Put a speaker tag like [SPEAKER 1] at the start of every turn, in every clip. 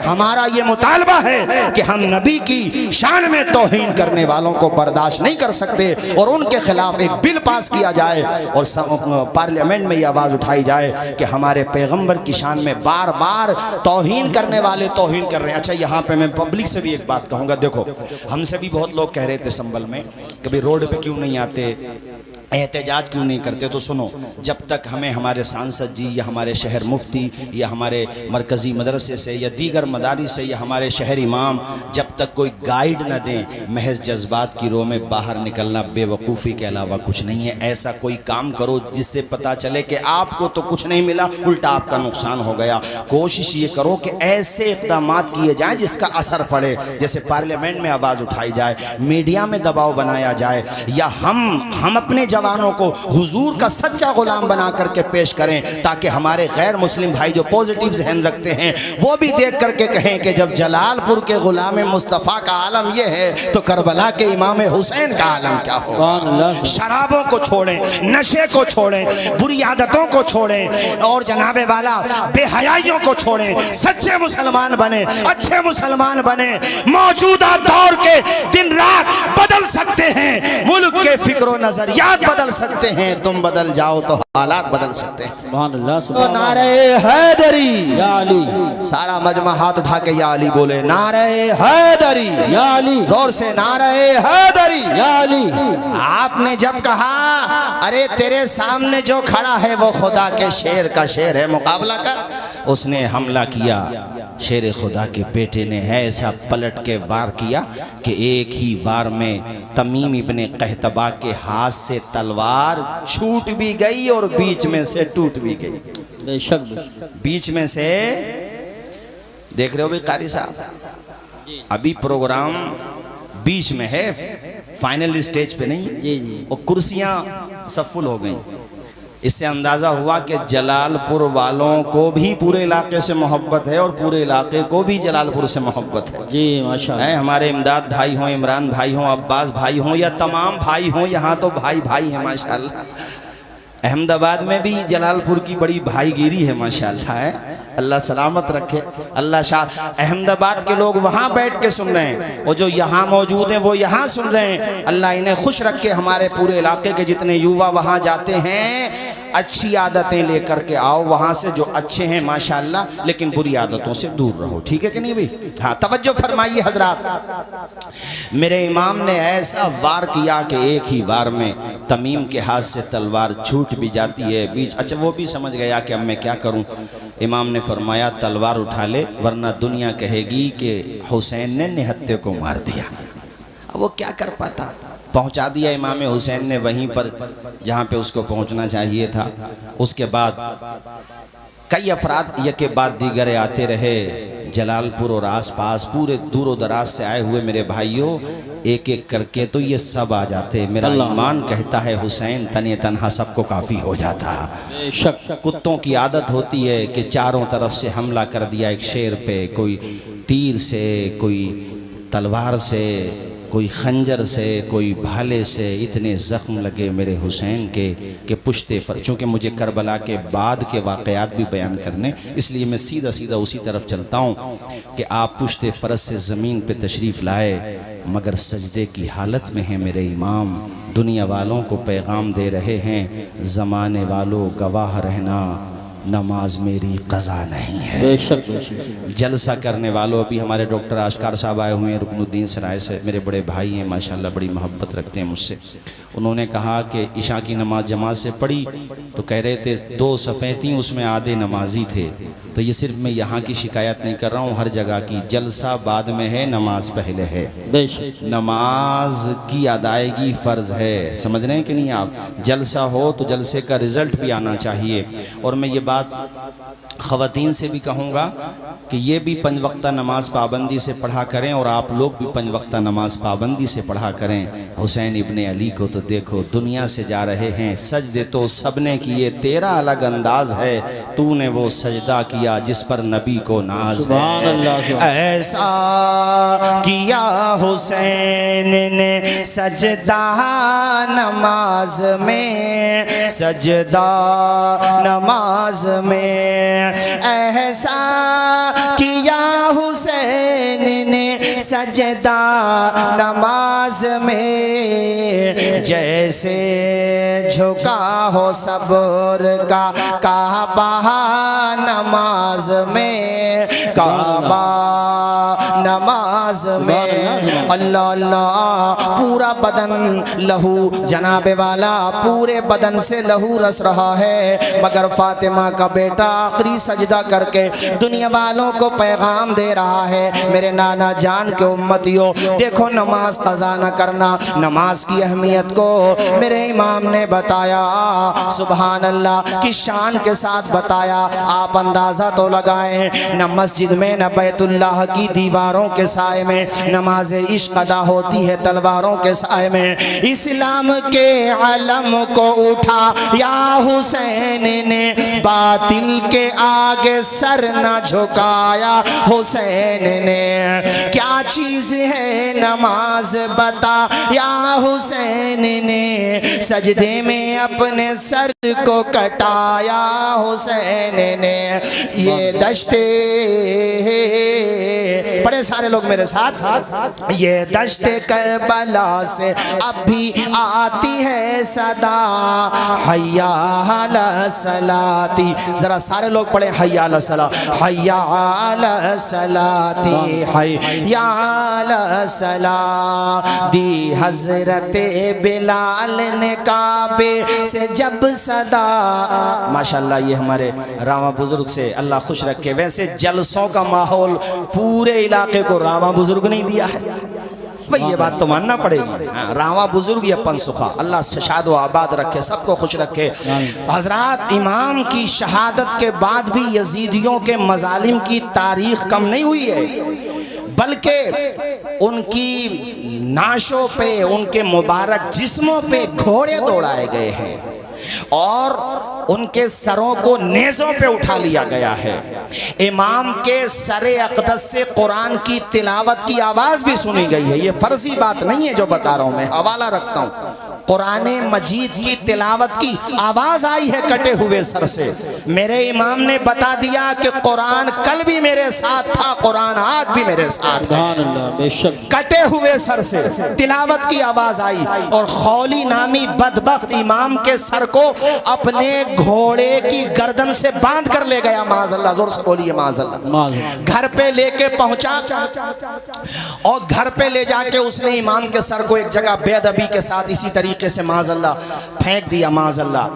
[SPEAKER 1] हमारा ये मुतालबा है कि हम नबी की शान में तौहीन करने वालों को बर्दाश्त नहीं कर सकते और उनके खिलाफ एक बिल पास किया जाए और पार्लियामेंट में ये आवाज़ उठाई जाए कि हमारे पैगंबर की शान में बार बार तौहीन करने वाले तौहीन कर रहे हैं। अच्छा, यहाँ पे मैं पब्लिक से भी एक बात कहूँगा। देखो, हमसे भी बहुत लोग कह रहे थे संभल में कि भाई रोड पे क्यों नहीं आते, एहतजाज क्यों नहीं करते। तो सुनो, जब तक हमें हमारे सांसद जी या हमारे शहर मुफ्ती या हमारे मरकज़ी मदरसे से या दीगर मदारिस से या हमारे शहर इमाम जब तक कोई गाइड न दें, महज जज्बात की रो में बाहर निकलना बेवकूफ़ी के अलावा कुछ नहीं है। ऐसा कोई काम करो जिससे पता चले कि आपको तो कुछ नहीं मिला, उल्टा आपका नुकसान हो गया। कोशिश ये करो कि ऐसे इक़दाम किए जाएँ जिसका असर पड़े, जैसे पार्लियामेंट में आवाज़ उठाई जाए, मीडिया में दबाव बनाया जाए, या हम अपने जवानों को हुजूर का सच्चा गुलाम बना करके पेश करें, ताकि हमारे गैर मुस्लिम भाई जो पॉजिटिव जहन रखते हैं वो भी देख करके कहें कि जब जलालपुर के गुलाम मुस्तफ़ा का आलम ये है तो करबला के इमाम हुसैन का आलम क्या होगा। शराबों को छोड़ें, नशे को छोड़ें, बुरी आदतों को छोड़ें और जनाबे वाला बेहयाइयों को छोड़ें, सच्चे मुसलमान बने, अच्छे मुसलमान बने। मौजूदा दौर के दिन रात बदल सकते हैं, मुल्क के फिक्र नजरियात बदल सकते हैं, तुम बदल जाओ तो हालात बदल सकते हैं। तो नारे हैदरी या अली, सारा मजमा हाथ उठा के या अली बोले, नारे हैदरी या अली, जोर से नारे हैदरी या अली। आपने जब कहा अरे तेरे सामने जो खड़ा है वो खुदा के शेर का शेर है, मुकाबला कर, उसने हमला किया। शेर खुदा के बेटे ने है ऐसा पलट के वार किया कि एक ही वार में तमीम इब्ने कहतबा के हाथ से तलवार छूट भी गई और बीच में से टूट भी गई। बेशक बीच में से देख रहे हो भाई कारी साहब, अभी प्रोग्राम बीच में है, फाइनल स्टेज पे नहीं है और कुर्सियां सब फुल हो गई। इससे अंदाज़ा हुआ कि जलालपुर वालों को भी पूरे इलाके से मोहब्बत है और पूरे इलाके को भी जलालपुर से मोहब्बत है। जी माशाअल्लाह। हमारे इमदाद भाई हों, इमरान भाई हों, अब्बास भाई हों या तमाम भाई हों, यहाँ तो भाई भाई है माशाअल्लाह। अहमदाबाद में भी जलालपुर की बड़ी भाईगिरी है माशाअल्लाह है। अल्लाह सलामत रखे। अल्लाह शाह अहमदाबाद के लोग वहाँ बैठ के सुन रहे हैं और जो यहाँ मौजूद हैं वो यहाँ सुन रहे हैं। अल्लाह इन्हें खुश रखे। हमारे पूरे इलाके के जितने युवा वहाँ जाते हैं, अच्छी आदतें लेकर के आओ वहाँ से, जो अच्छे हैं माशाअल्लाह, लेकिन बुरी आदतों से दूर रहो। ठीक है कि नहीं भाई? हाँ, तवज्जो फरमाइए हजरात। मेरे इमाम ने ऐसा वार किया कि एक ही वार में तमीम के हाथ से तलवार छूट भी जाती है बीच। अच्छा, वो भी समझ गया कि अब मैं क्या करूँ। इमाम ने फरमाया तलवार उठा ले वरना दुनिया कहेगी कि हुसैन ने निहत्ते को मार दिया। अब वो क्या कर पाता, पहुंचा दिया इमाम हुसैन ने वहीं पर जहां पे उसको पहुंचना चाहिए था। उसके बाद कई अफराद यके बाद दीगर आते रहे जलालपुर और आसपास, पूरे दूर दराज से आए हुए मेरे भाइयों, एक एक करके तो ये सब आ जाते। मेरा ईमान कहता है हुसैन तने तन्हा सबको काफ़ी हो जाता। कुत्तों की आदत होती है कि चारों तरफ से हमला कर दिया एक शेर पे, कोई तीर से, कोई तलवार से, कोई खंजर से, कोई भाले से। इतने ज़ख्म लगे मेरे हुसैन के कि पुश्ते फर, चूँकि मुझे करबला के बाद के वाक़यात भी बयान करने, इसलिए मैं सीधा सीधा उसी तरफ चलता हूँ कि आप पुश्ते फ़रस से ज़मीन पे तशरीफ़ लाए मगर सजदे की हालत में हैं मेरे इमाम। दुनिया वालों को पैगाम दे रहे हैं, ज़माने वालों गवाह रहना, नमाज मेरी कज़ा नहीं है। बेशक बेशक। जलसा करने वालों, अभी हमारे डॉक्टर आशकार साहब आए हुए हैं रुकनुद्दीन सराय से, मेरे बड़े भाई हैं माशाल्लाह, बड़ी मोहब्बत रखते हैं मुझसे। उन्होंने कहा कि इशा की नमाज जमात से पढ़ी तो कह रहे थे 2 सफ़े थी उसमें आधे नमाजी थे। तो ये सिर्फ मैं यहाँ की शिकायत नहीं कर रहा हूँ, हर जगह की। जलसा बाद में है, नमाज पहले है। नमाज की अदायगी फ़र्ज़ है, समझ रहे हैं कि नहीं आप? जलसा हो तो जलसे का रिज़ल्ट भी आना चाहिए। और मैं ये बात ख़वातीन से भी कहूँगा कि ये भी 5 वक्ता नमाज पाबंदी से पढ़ा करें और आप लोग भी 5 वक्ता नमाज पाबंदी से पढ़ा करें। हुसैन इब्ने अली को तो देखो, दुनिया से जा रहे हैं, सजदे तो सबने किए, तेरा अलग अंदाज है, तूने वो सजदा किया जिस पर नबी को नाज है। ऐसा किया हुसैन ने सजदा नमाज में, सजदा नमाज में, ऐसा किया हुसैन सजदा नमाज में, जैसे झुका हो सब्र का काबा नमाज में, काबा नमाज में। अल्लाह अल्लाह, पूरा बदन लहू, जनाबे वाला पूरे बदन से लहू रस रहा है, मगर फातिमा का बेटा आखिरी सजदा करके दुनिया वालों को पैगाम दे रहा है, मेरे नाना जान के उम्मतियों, देखो नमाज कज़ा न करना। नमाज की अहमियत को मेरे इमाम ने बताया, सुभान अल्लाह की शान के साथ बताया। आप अंदाज़ा तो लगाएं, न मस्जिद में न बैतुल्लाह की दीवारों के साए में नमाज इश्क अदा होती है, तलवारों के साए में। इस्लाम के अलम को उठा या हुसैन ने, बातिल के आगे सर न झुकाया हुसैन ने। क्या चीज है नमाज बता या हुसैन ने, सजदे में अपने सर को कटाया हुसैन ने। ये दश्ते, बड़े सारे लोग मेरे साथ, ये दश्ते करबला से अब भी आती है सदा, हय्या अला सलाती। जरा सारे लोग पढ़े हय्या अला सला, हय्या अला सलाती, हय्या अला सला। दी हजरत बिलाल ने काबे से जब सदा, माशाल्लाह ये हमारे रामा बुजुर्ग से अल्लाह खुश रखे। वैसे जलसों का माहौल पूरे इलाके को रामा बुजुर्ग नहीं दिया है भाई, ये बात तो मानना पड़ेगी। रावा बुजुर्ग ये पंसुखा, अल्लाह शाद व आबाद रखे, सबको खुश रखे। हजरात, इमाम की शहादत के बाद भी यजीदियों के मजालिम की तारीख कम नहीं हुई है, बल्कि उनकी नाशों पे, उनके मुबारक जिस्मों पे घोड़े दौड़ाए गए हैं और उनके सरों को नेज़ों पे उठा लिया गया है। इमाम के सरे अक़दस से कुरान की तिलावत की आवाज़ भी सुनी गई है। ये फर्जी बात नहीं है जो बता रहा हूँ, मैं हवाला रखता हूँ। कुरान मजीद की तिलावत की आवाज़ आई है कटे हुए सर से। मेरे इमाम ने बता दिया कि कुरान कल भी मेरे साथ था, कुरान आज भी मेरे साथ है। कटे हुए सर से तिलावत की आवाज़ आई और खौली नामी बदबख्त इमाम के सर को अपने घोड़े की गर्दन से बांध कर ले गया। माज़अल्लाह, जोर से बोलिए माज़अल्लाह। घर पे लेके पहुंचा और घर पे ले जाके उसने इमाम के सर को एक जगह बेअदबी के साथ इसी तरीके से माज़अल्लाह फेंक दिया। माज़अल्लाह,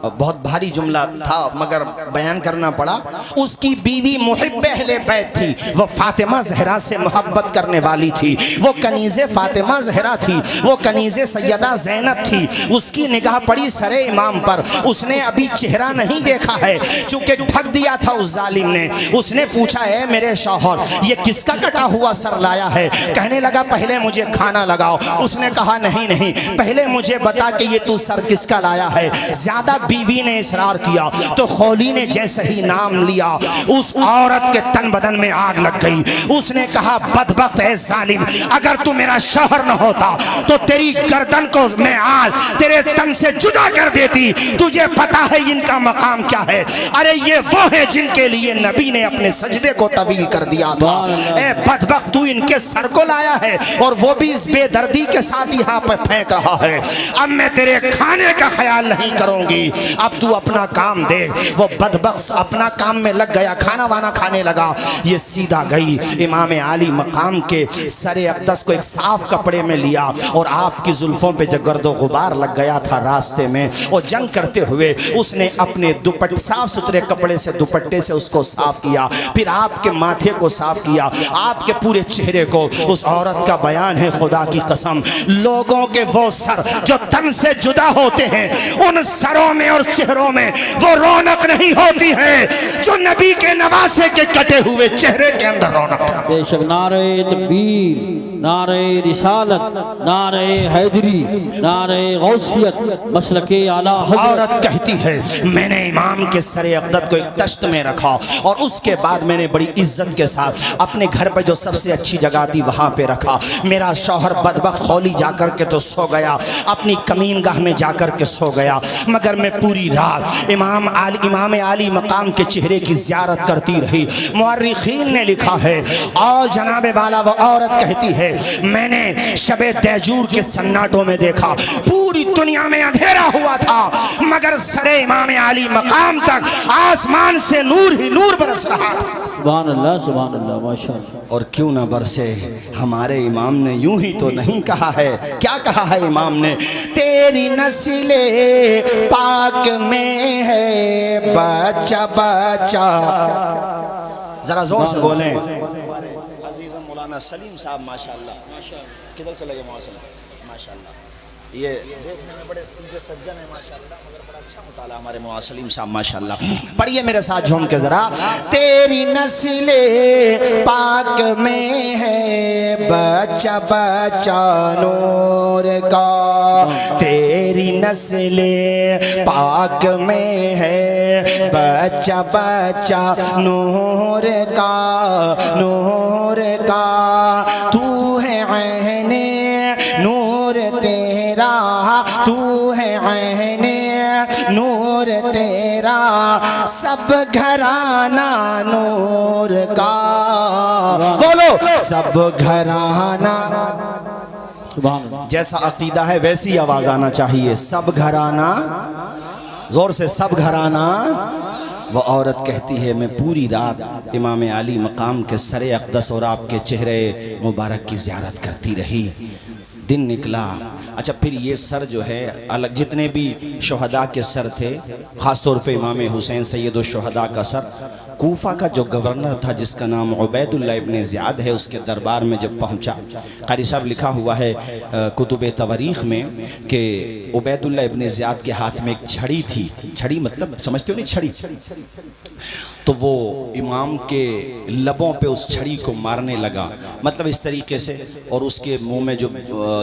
[SPEAKER 1] बहुत भारी जुमला था मगर बयान करना पड़ा। उसकी बीवी मुहिब्बे अहले बैत थी, वो फातिमा ज़हरा से मोहब्बत करने वाली थी, वो कनीज़े फातिमा ज़हरा थी, वो कनीज़े सैयदा ज़ैनब थी। उसकी निगाह पड़ी सरे इमाम पर, उसने अभी चेहरा नहीं देखा है चूंकि ठग दिया था उस जालिम ने। उसने पूछा, है मेरे शौहर ये किसका कटा हुआ सर लाया है? कहने लगा पहले मुझे खाना लगाओ। उसने कहा नहीं नहीं, पहले मुझे बता कि ये तू सर किसका लाया है। ज्यादा बीवी ने इसरार किया तो खौली ने जैसे ही नाम लिया उस औरत के तन बदन में आग लग गई। उसने कहा बदबख्त है जालिम, अगर तू मेरा शौहर न होता तो तेरी गर्दन को मैं आज तेरे तन से जुदा कर देती। तुझे पता है इनका मकाम क्या है? अरे ये वो है जिनके लिए नबी ने अपने सजदे को तवील कर दिया था। ए बदबख्त, तू इनके सर को लाया है और वो भी इस बेदर्दी के साथ यहाँ पे फेंक रहा है। अब मैं तेरे खाने का ख्याल नहीं करूंगी, अब तू अपना काम देख। वो बदबख्त अपना काम में लग गया, खाना वाना खाने लगा। ये सीधा गई इमाम आली मकाम के सरे अक़दस को एक साफ कपड़े में लिया और आपकी जुल्फों पे जो गर्दो गुबार लग गया था रास्ते में, और जंग करते हुए उसने अपने दुपट्टे, साफ सुथरे कपड़े से दुपट्टे से उसको साफ किया, फिर आपके माथे को साफ किया, आपके पूरे चेहरे को। उस औरत का बयान है, खुदा की कसम, लोगों के वो सर जो तन से जुदा होते हैं, उन सरों में और चेहरों में वो रौनक नहीं होती है जो नबी के नवासे के कटे हुए चेहरे के अंदर रौनक है।
[SPEAKER 2] बेशक नारे तकबीर, नारे रिसालत, नारे हैदरी, नारे गौसियत, मसलके आला हज़रत।
[SPEAKER 1] औरत कहती है मैंने इमाम के सरे अक़दस को एक तश्त में रखा और उसके बाद मैंने बड़ी इज्जत के साथ अपने घर पर जो सबसे अच्छी जगह थी वहां पे रखा। मेरा शौहर बदबख्त खौली जाकर के तो सो गया, अपनी कमीनगाह में जाकर के सो गया, मगर मैं पूरी रात इमाम आली मकाम के चेहरे की ज़ियारत करती रही। मुअर्रिखीन ने लिखा है और जनाबे वाला वो औरत कहती है मैंने शबे दैजूर के सन्नाटों में देखा, पूरी दुनिया में अंधेरा हुआ था मगर सरे इमाम आली मकाम तक आसमान से नूर ही नूर बरस रहा था।
[SPEAKER 2] सुभान अल्लाह माशाअल्लाह।
[SPEAKER 1] और क्यों ना बरसे, हमारे इमाम ने यूं ही तो नहीं कहा है। क्या कहा है इमाम ने? तेरी नस्ले पाक में है बच्चा बच्चा। जरा जोर से बोलें। अजीज़ मौलाना सलीम साहब माशाअल्लाह, किधर चले गए माशाअल्लाह, ये देखने में बड़े सीधे सज्जन है माशाअल्लाह, मगर बड़ा अच्छा मुताला हमारे मौलाना सलीम साहब माशाअल्लाह। पढ़िए मेरे साथ झूम के जरा। तेरी नस्ले पाक में है बच्चा बच्चा नूर का, तेरी नस्ले पाक में है बच्चा बच्चा नूर का, नूर का तू है ऐने नूर तेरा, तू है ऐने नूर तेरा, सब घराना नूर का। बोलो सब घराना। जैसा अकीदा है वैसी आवाज आना चाहिए। सब घराना, जोर से सब घराना। वो औरत कहती है मैं पूरी रात इमाम आली मकाम के सरे अक़दस और आपके चेहरे मुबारक की ज़ियारत करती रही। दिन निकला। अच्छा, फिर ये सर जो है अलग, जितने भी शुहदा के सर थे, ख़ास तौर पे इमाम हुसैन सैयद शुहदा का सर, कूफा का जो गवर्नर था जिसका नाम उबैदुल्लाह इब्न ज़ियाद है, उसके दरबार में जब पहुंचा, क़ारी साहब लिखा हुआ है कुतुब तवारीख़ में कि उबैदुल्लाह इब्न ज़ियाद के हाथ में एक छड़ी थी। छड़ी मतलब समझते हो नहीं, छड़ी। तो वो इमाम के लबों पे उस छड़ी को मारने लगा, मतलब इस तरीके से, और उसके मुंह में जो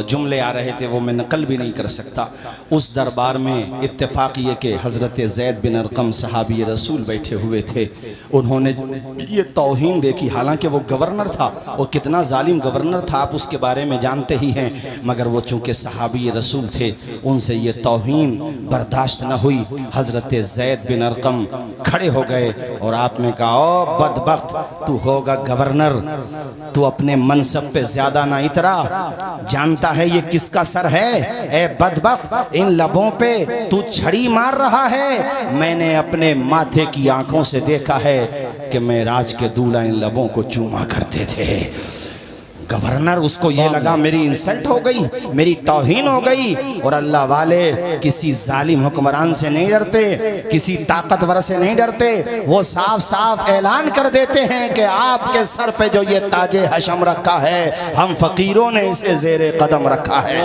[SPEAKER 1] जुमले आ रहे थे वो मैं नकल भी नहीं कर सकता। उस दरबार में इत्तेफाक ये कि हज़रत ज़ैद बिन अरक़म सहाबी रसूल बैठे हुए थे। उन्होंने ये तौहीन देखी, हालांकि वो गवर्नर था और कितना जालिम गवर्नर था आप उसके बारे में जानते ही हैं, मगर वो चूँकि सहाबी रसूल थे उनसे ये तौहीन बर्दाश्त न हुई। हज़रत ज़ैद बिन अरक़म खड़े हो गए और आपने कहा ओ बदबख्त, तू होगा गवर्नर, तू अपने मनसब पे ज्यादा ना इतरा, जानता है ये किसका सर है? ए बदबख्त, इन लबों पे तू छड़ी मार रहा है। मैंने अपने माथे की आंखों से देखा है कि मैं राज के दूल्हा इन लबों को चूमा करते थे। गवर्नर, उसको ये लगा मेरी इंसल्ट हो गई, मेरी तौहीन हो गई। और अल्लाह वाले किसी जालिम हुक्मरान से नहीं डरते, किसी ताकतवर से नहीं डरते। वो साफ साफ ऐलान कर देते हैं कि आपके सर पे जो ये ताजे हशम रखा है, हम फकीरों ने इसे ज़ेरे कदम रखा है।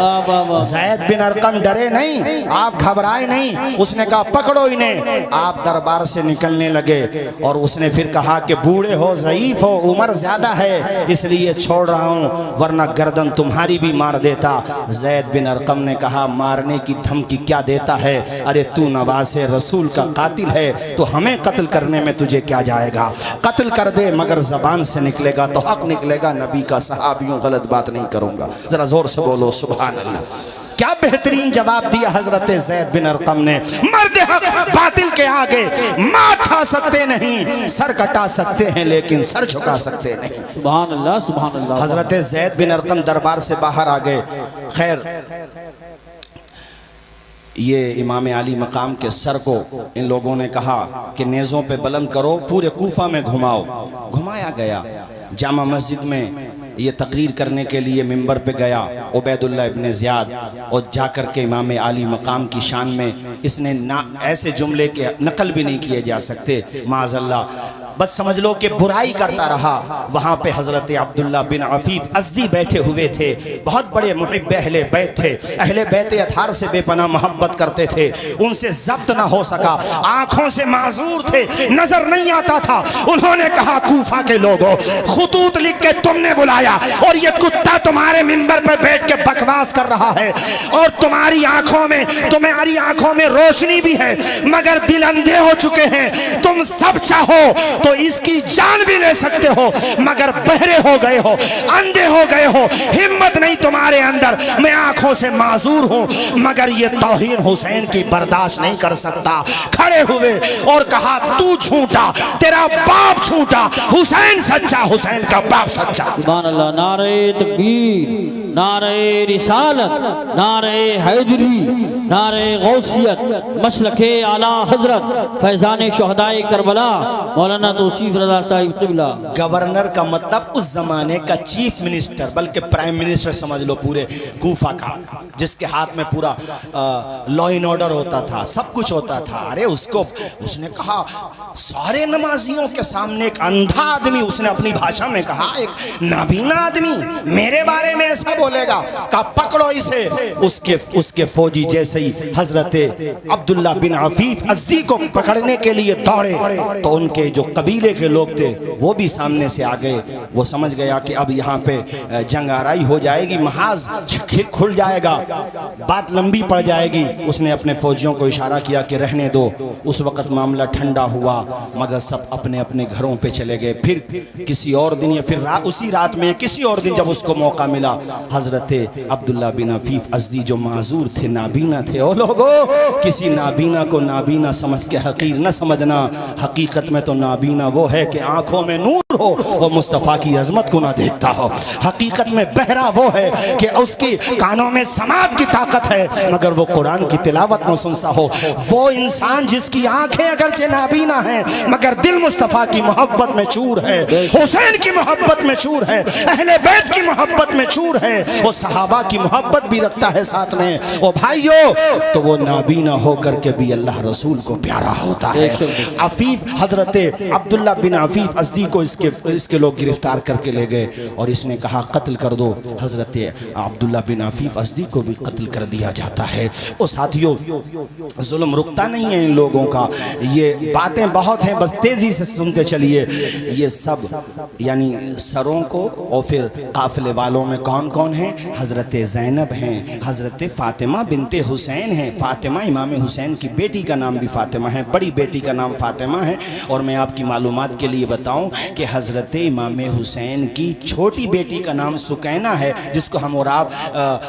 [SPEAKER 1] ज़ैद बिन अरक़म डरे नहीं, आप घबराए नहीं। उसने कहा पकड़ो इन्हें। आप दरबार से निकलने लगे और उसने फिर कहा कि बूढ़े हो, ज़ईफ़ हो, उम्र ज़्यादा है, इसलिए छोड़ रहा हूँ, वरना गर्दन तुम्हारी भी मार देता। ज़ैद बिन अरक़म ने कहा मारने की धमकी क्या देता है? अरे तू नवासे रसूल का कातिल है, तो हमें कत्ल करने में तुझे क्या जाएगा? कत्ल कर दे, मगर ज़बान से निकलेगा तो हक निकलेगा। नबी का सहाबियों गलत बात नहीं करूँगा। ज़रा ज़ोर से बोलो सुभान अल्लाह। क्या बेहतरीन जवाब दिया हजरत ज़ैद बिन अरक़म ने। मर्द हक बातिल के आगे माथा सकते नहीं, सर कटा सकते हैं लेकिन सर झुका सकते नहीं।
[SPEAKER 2] सुभान अल्लाह, सुभान अल्लाह।
[SPEAKER 1] हजरत ज़ैद बिन अरक़म दरबार से बाहर आ गए। खैर, ये इमाम आली मकाम के सर को इन लोगों ने कहा कि नेज़ों पे बुलंद करो, पूरे कूफा में घुमाओ। घुमाया गया। जामा मस्जिद में ये तकरीर करने के लिए मिंबर पे गया उबैदुल्लाह इब्न ज़ियाद, और जाकर के इमाम आली मकाम की शान में इसने ना ऐसे जुमले के नकल भी नहीं किए जा सकते, माज़अल्लाह, बस समझ लो कि बुराई करता रहा। वहाँ पे हज़रत अब्दुल्ला बिन अफ़ीफ़ अज़दी बैठे हुए थे, बहुत बड़े मुहिब्ब अहले बैत थे, अहले बैत अतहार से बेपनाह मोहब्बत करते थे, उनसे ज़ब्त ना हो सका, आँखों से माज़ूर थे, नज़र नहीं आता था। उन्होंने कहा कूफा के लोगों, खुतूत लिख के तुमने बुलाया और ये कुत्ता तुम्हारे मिंबर पर बैठ के बकवास कर रहा है, और तुम्हारी आँखों में रोशनी भी है मगर दिल अंधे हो चुके हैं। तुम सब चाहो तो इसकी जान भी ले सकते हो, मगर बहरे हो गए हो, अंधे हो गए हो, हिम्मत नहीं तुम्हारे अंदर। मैं आंखों से माजूर हूं, मगर ये तौहीन हुसैन की बर्दाश्त नहीं कर सकता। खड़े हुए और कहा तू झूठा, तेरा बाप झूठा, हुसैन सच्चा, हुसैन का बाप सच्चा।
[SPEAKER 2] सुभान अल्लाह। नारे तकबीर, नारे रिसालत, नारे हैदरी, नारे गौसियत, मसलके आला हजरत फैजान शुहदाए करबला मौलाना तौसीफ रज़ा साहिब क़िबला।
[SPEAKER 1] गवर्नर का मतलब उस जमाने का चीफ मिनिस्टर, बल्कि प्राइम मिनिस्टर समझ लो पूरे कूफा का, जिसके हाथ में पूरा लॉ एंड ऑर्डर होता था, सब कुछ होता था। अरे उसको उसने कहा सारे नमाजियों के सामने एक अंधा आदमी, उसने अपनी भाषा में कहा एक नाबीना आदमी मेरे बारे में ऐसा बोलेगा, कहा पकड़ो इसे। उसके फौजी जैसे ही हजरत अब्दुल्ला बिन अफीफ अज़दी को पकड़ने के लिए दौड़े तो उनके जो कबीले के लोग थे वो भी सामने से आ गए। वो समझ गया कि अब यहाँ पे जंग आराई हो जाएगी, महाज खुल जाएगा, बात लंबी पड़ जाएगी। उसने अपने फौजियों को इशारा किया कि रहने दो। उस वक़्त मामला ठंडा हुआ, मगर सब अपने अपने घरों पे चले गए। फिर किसी और दिन या फिर उसी रात में किसी और दिन जब उसको मौका मिला, हजरत अब्दुल्ला बिन अफीफ अज़दी जो माजूर थे, नाबीना थे, ओ लोगों किसी नाबीना को नाबीना समझ के हकीर न समझना। हकीकत में तो नाबीना वो है कि आंखों में नूर हो और मुस्तफ़ा की अजमत को ना देखता हो। हकीकत में बहरा वो है कि उसकी कानों में समात की ताकत है मगर वो कुरान की तिलावत न सुनता हो। वो इंसान जिसकी आंखें अगरचे नाबीना हैं मगर दिल मुस्तफ़ा की मोहब्बत में चूर है, हुसैन की मोहब्बत में चूर है, अहले बैत की मोहब्बत में चूर है, वो सहाबा की मोहब्बत भी रखता है साथ में। ओ भाइयों, तो वो नाबीना होकर के भी अल्लाह रसूल को प्यारा होता है। अफीफ हजरत अब्दुल्ला बिन अफीफ अज़दी को इसके लोग गिरफ्तार करके ले गए और इसने कहा कत्ल कर दो। हजरत अब्दुल्ला बिन अफीफ अज़दी को भी कत्ल कर दिया जाता है। ओ साथियों, जुल्म रुकता नहीं है इन लोगों का। ये बातें बहुत हैं, बस तेजी से सुनते चलिए। ये सब यानी सरों को और फिर काफिले वालों में कौन कौन है? हजरत ज़ैनब हैं, हजरत फ़ातिमा बिनते हुसैन हैं। फ़ातिमा इमाम हुसैन की बेटी का नाम भी फ़ातिमा है, बड़ी बेटी का नाम फ़ातिमा है। और मैं आपकी मालूमात के लिए बताऊं कि हजरत इमाम हुसैन की छोटी बेटी का नाम सुकैना है, जिसको हम और आप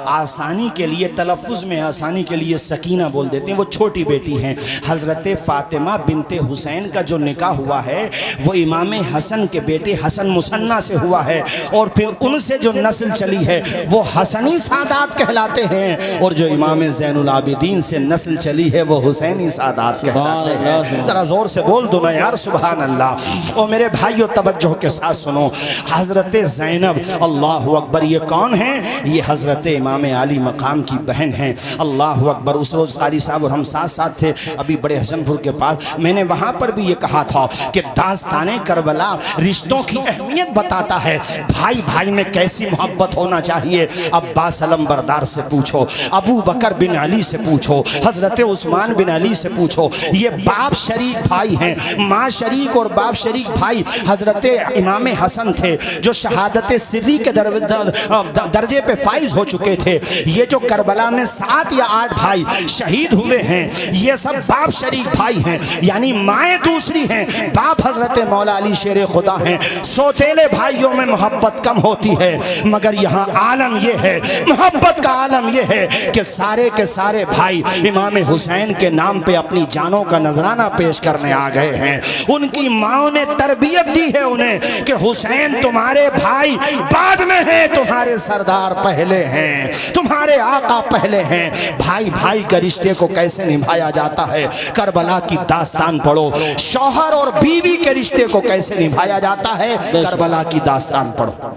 [SPEAKER 1] आसानी के लिए तलफ़ुज़ में आसानी के लिए सकीना बोल देते हैं। वो छोटी बेटी हैं। हजरत फ़ातिमा बिनते हुसैन का जो निकाह हुआ है वो इमाम हसन के बेटे हसन मुसन्ना से हुआ है और फिर उनसे जो नस्ल चली है वो हसनी सादात कहलाते हैं और जो इमाम ज़ैनुल आबिदीन से नस्ल चली है वो हुसैनी सादात कहलाते हैं। जरा जोर से बोल दो ना यार सुभान अल्लाह। और मेरे भाइयों तवज्जो के साथ सुनो, हजरत ज़ैनब अल्लाह अकबर ये कौन है? ये हजरत इमाम अली मकाम की बहन है। अल्लाह अकबर। उस रोज़ कारी साहब और हम साथ साथ थे अभी बड़े हसनपुर के पास। मैंने वहाँ पर भी ये कहा था कि दास्ताने करबला रिश्तों की अहमियत बताता है। भाई भाई में कैसी मोहब्बत होना चाहिए। अब्बास अलमबरदार से पूछो, अबू बकर बिन अली से पूछो, हजरत उस्मान बिन अली से पूछो। ये बाप शरीक भाई हैं, माँ शरीक और बाप शरीक भाई। हजरत इमाम हसन थे जो शहादत सिर्री के दर्जे पे फाइज हो चुके थे। ये जो करबला में 7 या 8 भाई शहीद हुए हैं ये सब बाप शरीक भाई हैं, यानी माएँ दूसरी हैं, बाप हजरत मौला अली शेर खुदा हैं। सौतेले भाइयों में मोहब्बत कम होती है मगर यहाँ आलम यह है, मोहब्बत का आलम यह है कि सारे के सारे भाई इमाम हुसैन के नाम पे अपनी जानों का नजराना पेश करने आ गए हैं। उनकी माओ ने तरबियत दी है उन्हें कि हुसैन तुम्हारे भाई बाद में हैं, तुम्हारे सरदार पहले हैं, तुम्हारे आका पहले हैं। भाई भाई के रिश्ते को कैसे निभाया जाता है करबला की दास्तान पढ़ो। शौहर और बीवी के रिश्ते को कैसे निभाया जाता है करबला की दास्तान पढ़ो।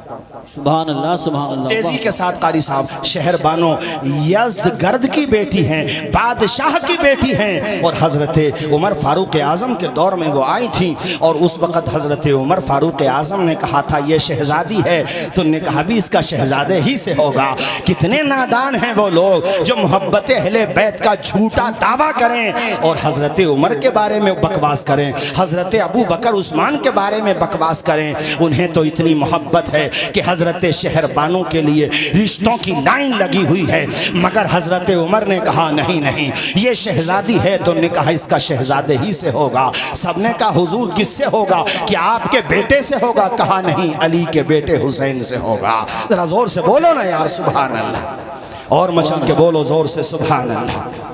[SPEAKER 2] सुभान अल्लाह, सुभान अल्लाह।
[SPEAKER 1] तेजी के साथ कारी साहब, शहरबानो यज़्दगर्द की बेटी हैं, बादशाह की बेटी हैं और हजरत उमर फारूक आज़म के दौर में वो आई थी और उस वक़्त हजरत उमर फारूक आज़म ने कहा था ये शहजादी है, तो उन्होंने कहा भी इसका शहजादे ही से होगा। कितने नादान हैं वो लोग जो मोहब्बत अहले बैत का झूठा दावा करें और हजरत उमर के बारे में बकवास करें, हजरत अबू बकर उस्मान के बारे में बकवास करें। उन्हें तो इतनी मोहब्बत है कि हजरत शहरबानों के लिए रिश्तों की लाइन लगी हुई है, मगर हजरत उमर ने कहा नहीं नहीं, ये शहजादी है तो निकाह इसका शहजादे ही से होगा। सबने कहा हुजूर किससे होगा? कि आपके बेटे से होगा। कहा नहीं, अली के बेटे हुसैन से होगा। जरा जोर से बोलो ना यार सुभान अल्लाह, और मचल के बोलो जोर से सुभान अल्लाह।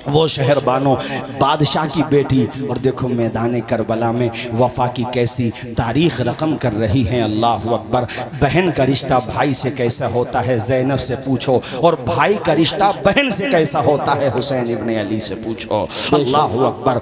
[SPEAKER 1] वो शहरबानो बादशाह की बेटी, और देखो मैदान करबला में वफा की कैसी तारीख रकम कर रही हैं। अल्लाह अकबर। बहन का रिश्ता भाई से कैसा होता है ज़ैनब से पूछो, और भाई का रिश्ता बहन से कैसा होता है हुसैन इब्ने अली से पूछो। अल्लाह अकबर।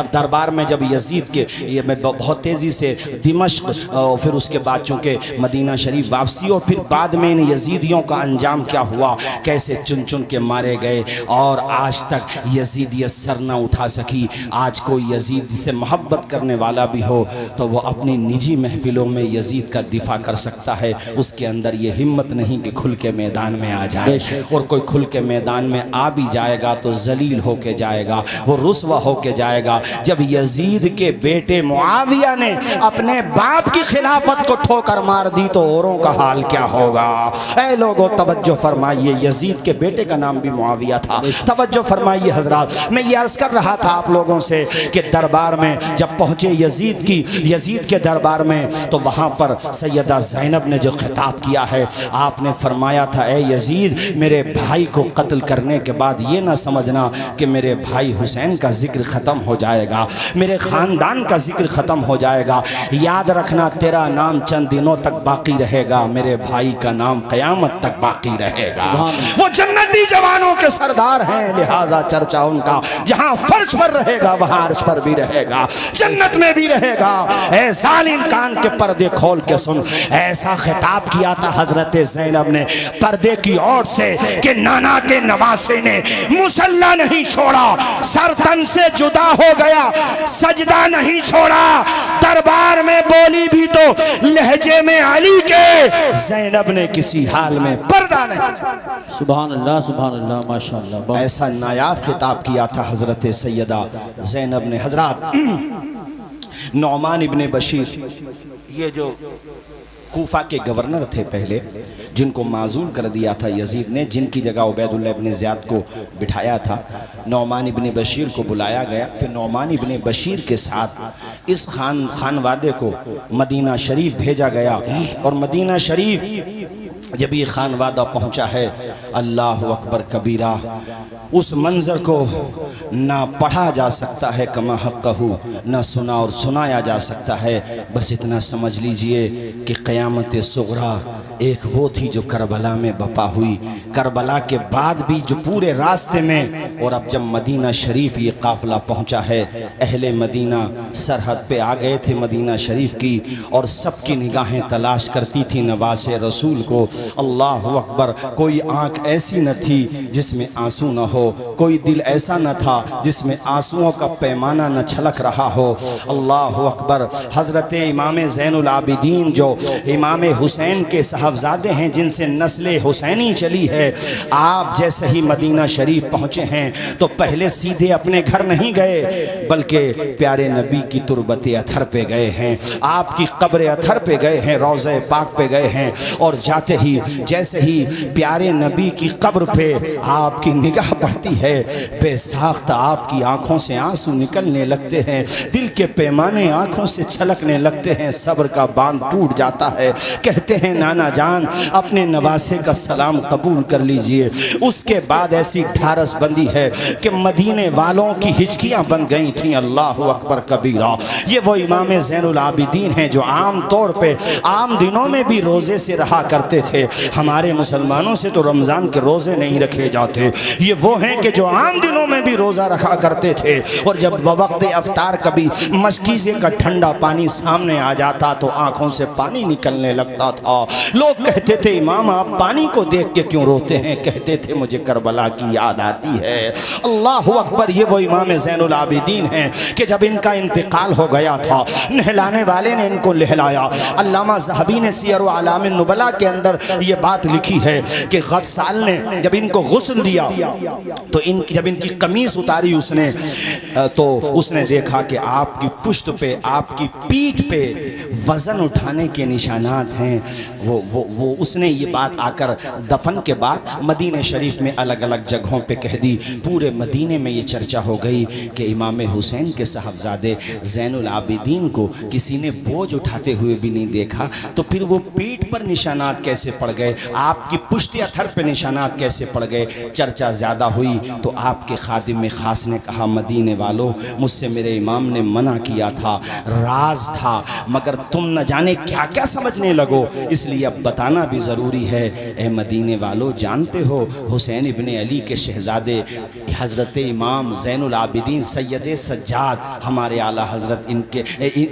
[SPEAKER 1] दरबार में जब यजीद के ये मैं बहुत तेज़ी से दिमश्क और फिर उसके बाद चूँकि मदीना शरीफ वापसी, और फिर बाद में इन यजीदियों का अंजाम क्या हुआ, कैसे चुन चुन के मारे गए, और आज तक यजीद ये सर ना उठा सकी। आज कोई यजीद से मोहब्बत करने वाला भी हो तो वो अपनी निजी महफिलों में यजीद का दिफा कर सकता है, उसके अंदर ये हिम्मत नहीं कि खुल के मैदान में आ जाए। और कोई खुल के मैदान में आ भी जाएगा तो जलील होके जाएगा, वो रुस्वा होके जाएगा। जब यजीद के बेटे मुआविया ने अपने बाप की खिलाफत को ठोकर मार दी तो औरों का हाल क्या होगा? ऐ लोगों तवज्जो फरमाइए, यजीद के बेटे का नाम भी मुआविया था। तवज्जो फरमाइए हजरात, मैं ये अर्ज कर रहा था आप लोगों से कि दरबार में जब पहुंचे यजीद के दरबार में, तो वहां पर सैयदा ज़ैनब ने जो खिताब किया है, आपने फरमाया था ए यजीद, मेरे भाई को कत्ल करने के बाद ये ना समझना कि मेरे भाई हुसैन का जिक्र ख़त्म हो जाएगा, मेरे ख़ानदान का जिक्र ख़त्म हो जाएगा। याद रखना तेरा नाम चंद दिनों तक बाकी रहेगा, मेरे भाई का नाम क़यामत तक बाकी रहेगा। वो जन्नती जवानों के सरदार हैं, लिहाजा चर्चा उनका जहां फर्श पर रहेगा वहां अर्श पर भी रहेगा, जन्नत में भी रहेगा। ऐ जालिम कान के पर्दे खोल के सुन, ऐसा खिताब किया था हजरत ज़ैनब ने पर्दे की ओर से कि नाना के नवासे ने मुसल्ला नहीं छोड़ा, सर तन से जुदा हो गया, सजदा नहीं छोड़ा, दरबार में बोली भी तो लहजे में अली के, ज़ैनब ने किसी हाल में पर्दा नहीं।
[SPEAKER 2] सुभान अल्लाह माशाअल्लाह।
[SPEAKER 1] ऐसा नायाब खिताब किया था हजरत सैयदा ज़ैनब ने। हजरात नौमान इब्ने बशीर, ये जो कूफा के गवर्नर थे पहले, जिनको माजूल कर दिया था यजीद ने, जिनकी जगह उबैदुल्लाह इब्ने ज़ियाद को बिठाया था, नौमान इब्ने बशीर को बुलाया गया। फिर नौमान इब्ने बशीर के साथ इस खानवादे को मदीना शरीफ भेजा गया, और मदीना शरीफ जब ये खानवादा पहुंचा है, अल्लाह अकबर कबीरा, उस मंज़र को ना पढ़ा जा सकता है कमा हक़्क़हू, ना सुना और सुनाया जा सकता है। बस इतना समझ लीजिए कि क़यामत सुग़रा एक वो थी जो करबला में बपा हुई, करबला के बाद भी जो पूरे रास्ते में, और अब जब मदीना शरीफ ये काफ़िला पहुंचा है, अहले मदीना सरहद पे आ गए थे मदीना शरीफ की, और सबकी निगाहें तलाश करती थी नवासे रसूल को। अल्लाह अकबर। कोई आँख ऐसी न थी जिसमें आंसू न हो, कोई दिल ऐसा न था जिसमें आंसुओं का पैमाना न छलक रहा हो। अल्लाह अकबर। हज़रत इमाम ज़ैनुल आबिदीन जो इमाम हुसैन के साहबजादे हैं, जिनसे नस्ल हुसैनी चली है, आप जैसे ही मदीना शरीफ पहुँचे हैं तो पहले सीधे अपने घर नहीं गए, बल्कि प्यारे नबी की तुरबत अथर पे गए हैं, आपकी कब्र अथर पे गए हैं, रोज़े पाक पे गए हैं। और जाते ही जैसे ही प्यारे नबी की कब्र पे आपकी निगाह पड़ती है, बेसाख्त आपकी आंखों से आंसू निकलने लगते हैं, दिल के पैमाने आंखों से छलकने लगते हैं, सब्र का बांध टूट जाता है। कहते हैं नाना जान अपने नवासे का सलाम कबूल कर लीजिए। उसके बाद ऐसी ढारस बंदी है कि मदीने वालों की हिचकियां बन गई थी। अल्लाह अकबर कबीरा। ये वो इमाम ज़ैनुल आबिदीन हैं जो आम तौर पे आम दिनों में भी रोज़े से रहा करते थे। हमारे मुसलमानों से तो रमज़ान के रोज़े नहीं रखे जाते। ये वो हैं कि जो आम दिनों में भी रोज़ा रखा करते थे, और जब वक्त अफ्तार कभी मशकीज़े का ठंडा पानी सामने आ जाता तो आँखों से पानी निकलने लगता था। लोग कहते थे इमाम आप पानी को देख के क्यों रोते हैं? कहते थे मुझे करबला की याद आती है। अल्लाह अकबर। ये वो इमाम ज़ैनुल आबिदीन हैं कि जब इनका इंतकाल हो गया था, नहलाने वाले ने इनको नहलाया। अल्लामा ज़हबी ने सियर व आलाम नुबला के अंदर अंदर ये बात लिखी है कि गस्साल ने जब इनको गुस्ल दिया तो जब इनकी कमीज उतारी उसने, तो उसने देखा कि आपकी पुश्त पे, आपकी पीठ पे वजन उठाने के निशानात हैं। वो उसने ये बात आकर दफन के बाद मदीने शरीफ में अलग अलग जगहों पे कह दी। पूरे मदीने में ये चर्चा हो गई कि इमाम हुसैन के साहबजादे ज़ैनुल आबिदीन को किसी ने बोझ उठाते हुए भी नहीं देखा, तो फिर वो पीठ पर निशानात कैसे पड़ गए, आपकी पुश्त अथर पे निशानात कैसे पड़ गए। चर्चा ज़्यादा हुई तो आपके खादिम में ख़ास ने कहा, मदीने वालों, मुझसे मेरे इमाम ने मना किया था, राज था, मगर तुम न जाने क्या क्या समझने लगो, इसलिए अब बताना भी ज़रूरी है। ए मदीने वालों, जानते हो हुसैन इब्ने अली के शहज़ादे हज़रत इमाम ज़ैनुल आबिदीन सैयद सज्जाद हमारे आला हज़रत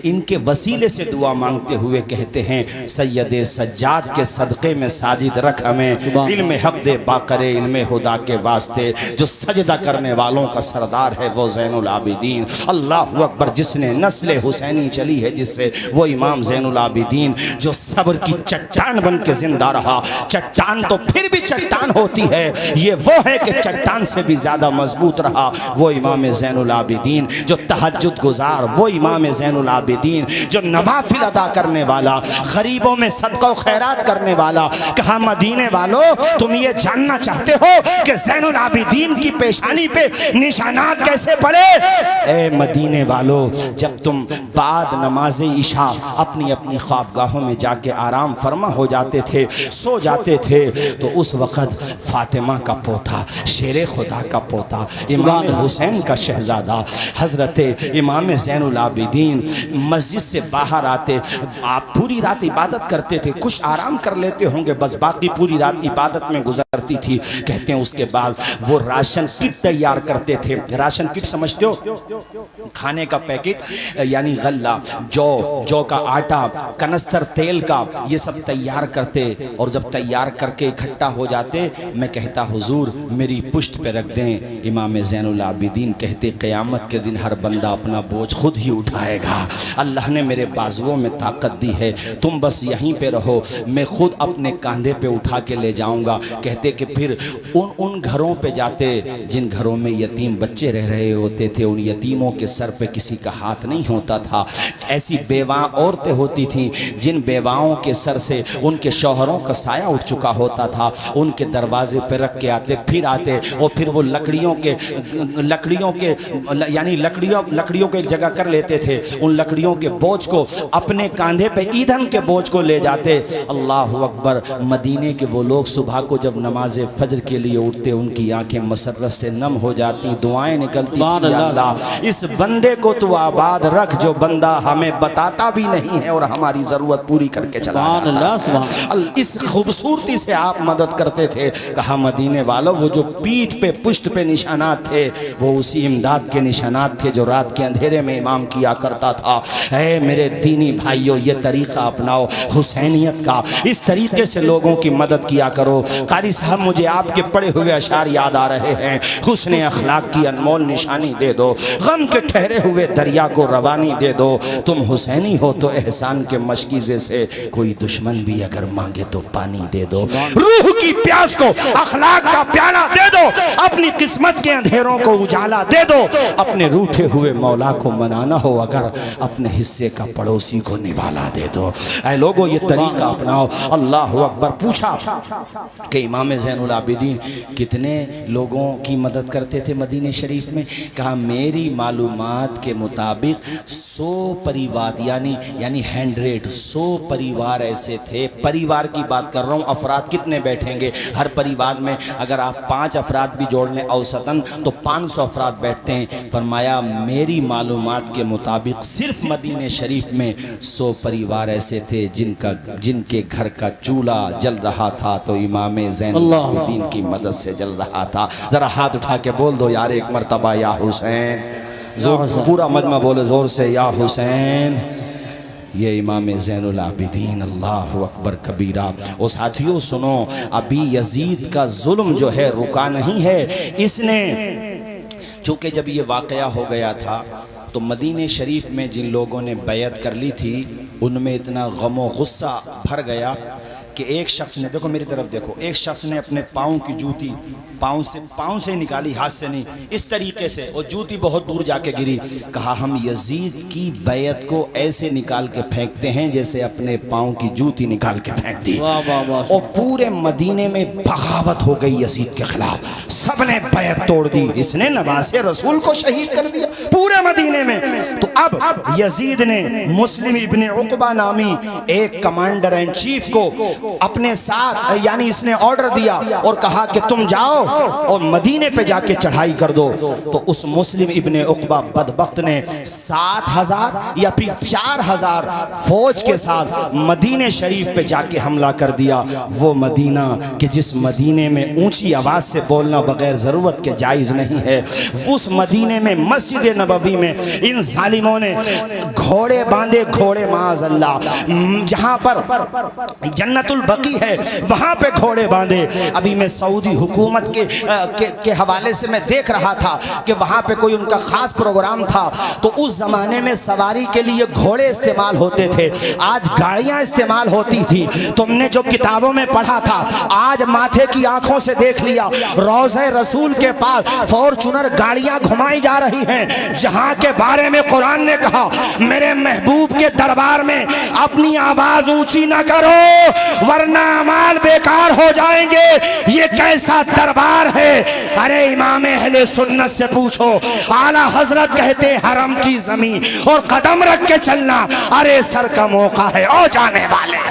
[SPEAKER 1] इनके वसीले से दुआ मांगते हुए कहते हैं, सैयद सज्जाद के सदक़े में साजिद रख हमें, इल्म हक़ दे बाक़रे इल्म हुदा के वास्ते, जो सजदा करने वालों का सरदार है वो ज़ैनुल आबिदीन। अल्लाहु अकबर। जिसने नस्ल हुसैनी चली है जिससे, वो इमाम ज़ैनुल आबिदीन जो सब्र की चट्टान बन के जिंदा रहा। चट्टान तो फिर भी चट्टान होती है, ये वो है कि चट्टान से भी ज़्यादा मजबूत रहा, वो इमाम ज़ैनुल आबिदीन। जो तहज्जुद गुजार, वो इमाम ज़ैनुल आबिदीन। जो नवाफिल अदा करने वाला, गरीबों में सदका खैरात करने वाला। कहा, मदीने वालों, तुम ये जानना चाहते हो कि ज़ैनुल आबिदीन की पेशानी पे निशानात कैसे पड़े? ए मदीने वालों, जब तुम बाद नमाज इशा अपनी अपनी ख्वाबगाहों में जाके आराम फरमा हो जाते थे, सो जाते थे, तो उस वक़्त फातिमा का पोता, शेर खुदा का पोता, इमाम हुसैन का शहजादा हज़रत इमाम ज़ैनुल आबिदीन मस्जिद से बाहर आते। आप पूरी रात इबादत करते थे, कुछ आराम कर लेते होंगे, बस बाकी पूरी रात इबादत में गुजरती थी। कहते हैं उसके बाद वो राशन किट तैयार करते थे। राशन किट समझते हो? खाने का पैकेट, यानी गल्ला, जौ का आटा, कनस्तर तेल का, ये सब तैयार करते। और जब तैयार करके इकट्ठा हो जाते, मैं कहता, हुजूर मेरी पुश्त पे रख दें। इमाम ज़ैनुल आबिदीन कहते, क़यामत के दिन हर बंदा अपना बोझ खुद ही उठाएगा। अल्लाह ने मेरे बाजुओं में ताकत दी है, तुम बस यहीं पे रहो, मैं खुद अपने कंधे पे उठा के ले जाऊंगा। कहते कि फिर उन घरों पे जाते जिन घरों में यतीम बच्चे रह रहे होते थे, उन यतीमों के सर पे किसी का हाथ नहीं होता था। ऐसी बेवा औरतें होती थीं जिन बेवाओं के सर से उनके शौहरों का साया उठ चुका होता था, उनके दरवाजे पे रख के आते, फिर आते और फिर वो लकड़ियों के यानी लकड़ियों को एक जगह कर लेते थे। उन लकड़ियों के बोझ को अपने कंधे पे, ईंधन के बोझ को ले जाते। अल्लाह अकबर। मदीने के वो लोग सुबह को जब नमाज फजर के लिए उठते, उनकी आंखें मसरत से नम हो जाती, दुआएं निकलती, अल्लाह इस बंदे को तू आबाद रख जो बंदा हमें बताता भी नहीं है और हमारी जरूरत पूरी करके चला जाता है। इस खूबसूरती से आप मदद करते थे। कहा, मदीने वालों, वो जो पीठ पे, पुश्त पे निशानात थे, वो उसी इमदाद के निशानात थे जो रात के अंधेरे में इमाम किया करता था। ऐ मेरे दीनी भाइयों, ये तरीका अपनाओ हुसैनियत का, इस तरीके से लोगों की मदद किया करो। कारी साहब, मुझे आपके पढ़े हुए अशार याद आ रहे हैं। हुस्न अखलाक की अनमोल निशानी दे दो, गम के ठहरे हुए दरिया को रवानी दे दो। तुम हुसैनी हो तो एहसान के मशकीज़े से कोई दुश्मन भी अगर मांगे तो पानी दे दो। रूह की प्यास को अखलाक का प्याला दे दो, अपनी किस्मत के अंधेरों को उजाला दे दो। अपने रूठे हुए मौला को मनाना हो अगर, अपने हिस्से का पड़ोसी को निवाला दे दो। ऐ लोगों, ये तरीका अपनाओ। अल्लाह अकबर। पूछा कि इमाम ज़ैनुल आबिदीन कितने लोगों की मदद करते थे मदीने शरीफ में? कहा, मेरी मालूमात के मुताबिक 100 परिवार, यानी 100 परिवार ऐसे थे। परिवार की बात कर रहा हूँ, अफराद कितने बैठेंगे? हर परिवार में अगर आप 5 अफराद भी जोड़ लें औसतन तो 500 अफराद बैठते हैं। फरमाया, मेरी मालूमात के मुताबिक सिर्फ मदीने शरीफ में 100 परिवार ऐसे थे जिनके घर का चूल्हा जल रहा था तो इमाम ज़ैनुल आबिदीन की मदद से जल रहा था। ज़रा हाथ उठा के बोल दो यार एक मरतबा, या हुसैन। पूरा मजमा बोले ज़ोर से, या हुसैन। ये इमाम ज़ैनुल आबिदीन, अल्लाह अकबर कबीरा। और साथियों सुनो, अभी यजीद का जुल्म जो है रुका नहीं है। इसने, चूँकि जब ये वाक़या हो गया था तो मदीने शरीफ में जिन लोगों ने बैत कर ली थी उनमें इतना गम व गुस्सा भर गया कि एक शख्स ने, देखो मेरी तरफ देखो, एक शख्स ने अपने पाँव की जूती पाँव से निकाली, हाथ से नहीं, इस तरीके से, और जूती बहुत दूर जाके गिरी। कहा हम यजीद की बैत को ऐसे निकाल के फेंकते हैं जैसे अपने पाँव की जूती निकाल के फेंक दी। और पूरे मदीने में बगावत हो गई यजीद के खिलाफ, सबने बैत तोड़ दी। इसने नवासे रसूल को शहीद कर दिया पूरे मदीने में। तो अब यजीद ने मुस्लिम इब्ने उक़बा नामी एक कमांडर एंड चीफ को अपने साथ, यानी इसने ऑर्डर दिया और कहा कि तुम जाओ और मदीने पे जाके चढ़ाई कर दो। तो उस मुस्लिम इब्ने उक़बा बदबख्त ने 7,000 या फिर 4,000 फौज के साथ मदीने शरीफ पे जाके हमला कर दिया। वो मदीना कि जिस मदीने में ऊंची आवाज से बोलना बगैर जरूरत के जायज नहीं है, उस मदीने में मस्जिद नबवी में इन जालिमों ने घोड़े बांधे, घोड़े माज़अल्लाह, जहां पर जन्नतुल बकी है वहां पे घोड़े बांधे। अभी मैं सऊदी हुकूमत के हवाले से मैं देख रहा था कि वहां पे कोई उनका खास प्रोग्राम था, तो उस जमाने में सवारी के लिए घोड़े इस्तेमाल होते थे, आज गाड़ियां इस्तेमाल होती थी। तुमने जो किताबों में पढ़ा था आज माथे की आंखों से देख लिया। रोज़े रसूल के पास फॉर्च्यूनर गाड़ियां घुमाई जा रही हैं, जहां के बारे में कुरान ने कहा मेरे महबूब के दरबार में अपनी आवाज ऊंची ना करो वरना अमाल बेकार हो जाएंगे। ये कैसा दरबार है? अरे इमाम अहले सुन्नत से पूछो, आला हजरत कहते हरम की जमीन और कदम रख के चलना अरे सर का मौका है ओ जाने वाले।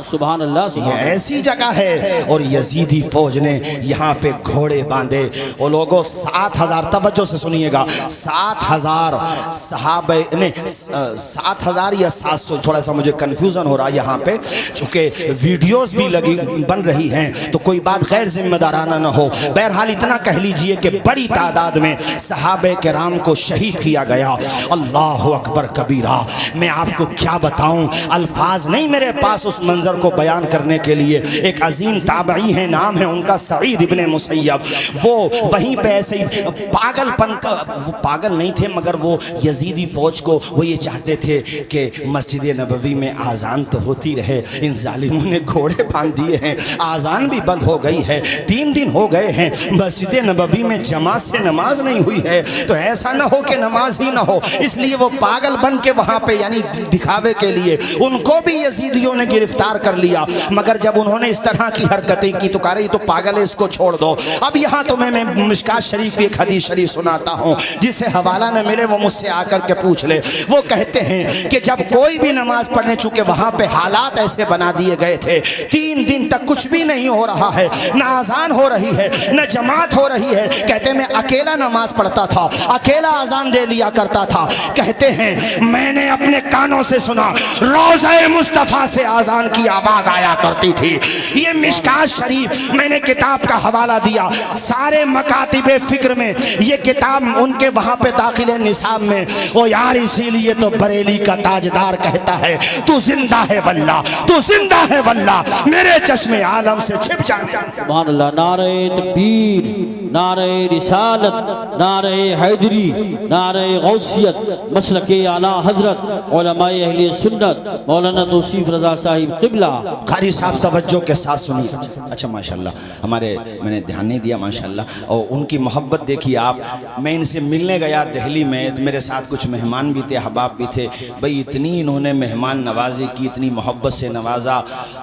[SPEAKER 2] सुभान अल्लाह,
[SPEAKER 1] ये ऐसी जगह है। और यजीदी फौज ने यहाँ पे घोड़े बांधे। वो लोगों 7,000, तवज्जो से सुनिएगा, 7,000 सहाबे ने, 7,000 या 700, थोड़ा सा मुझे कंफ्यूजन हो रहा है यहाँ पे, चूँकि वीडियोस भी लगी बन रही हैं तो कोई बात गैर जिम्मेदाराना न हो। बहरहाल इतना कह लीजिए कि बड़ी तादाद में सहाबे किराम को शहीद किया गया। अल्लाह अकबर कबीरा। मैं आपको क्या बताऊँ, अल्फाज नहीं मेरे पास उस मंजर को बयान करने के लिए। एक अजीम ताबई है, नाम है उनका सईद इब्ने मुसय्यब। वो वहीं पे ऐसे ही पागलपन का, वो पागल नहीं थे मगर वो यजीदी फौज को वो ये चाहते थे कि मस्जिद नबवी में आज़ान तो होती रहे। इन जालिमों ने घोड़े बांध दिए हैं, आज़ान भी बंद हो गई है, 3 दिन हो गए हैं, मस्जिद नबवी में जमात से नमाज नहीं हुई है। तो ऐसा ना हो कि नमाज ही ना हो, इसलिए वो पागल बन के वहाँ पे, यानी दिखावे के लिए, उनको भी यजीदियों ने गिरफ्तार कर लिया। मगर जब उन्होंने इस तरह की हरकतें की तो कह रही तो पागल है, इसको छोड़ दो। अब यहाँ तो मैं मिशकात शरीफ की एक हदीस शरीफ सुनाता हूँ, जिसे हवाला न मिले वो मुझसे आकर के पूछ ले। वो कहते हैं कि जब कोई भी नमाज पढ़ने, चूंकि वहाँ पे हालात ऐसे बना दिए गए थे, 3 दिन तक कुछ भी नहीं हो रहा है, न आज़ान हो रही है न जमात हो रही है। कहते मैं अकेला नमाज पढ़ता था, अकेला आज़ान दे लिया करता था। कहते हैं मैंने अपने कानों से सुना रोज़े मुस्तफ़ा से आज़ान की आवाज आया करती थी। ये मिशकात शरीफ, मैंने किताब का हवाला दिया, सारे मकातिबे फिक्र में ये किताब उनके वहां पे दाखिल है निसाब में। ओ यार इसीलिए तो बरेली का ताजदार कहता है तू जिंदा है वल्लाह, तू जिंदा है वल्लाह, मेरे चश्मे आलम से छिप जाने।
[SPEAKER 2] सुभान अल्लाह। नारे तकबीर, नारे रिसालत, नारे हैदरी, नारे गौसियत, मसलके आला हजरत उलमाए अहले सुन्नत मौलाना तौसीफ रजा साहिब क़िबला।
[SPEAKER 1] कारी साहब तवज्जो के साथ सुनिए। अच्छा माशाल्लाह, हमारे, मैंने ध्यान नहीं दिया माशाल्लाह, और उनकी मोहब्बत देखिए आप। मैं इनसे मिलने गया दिल्ली में, मेरे साथ कुछ मेहमान भी थे, अहबाब भी थे। भाई इतनी इन्होंने मेहमान नवाजी की, इतनी मोहब्बत से नवाजा,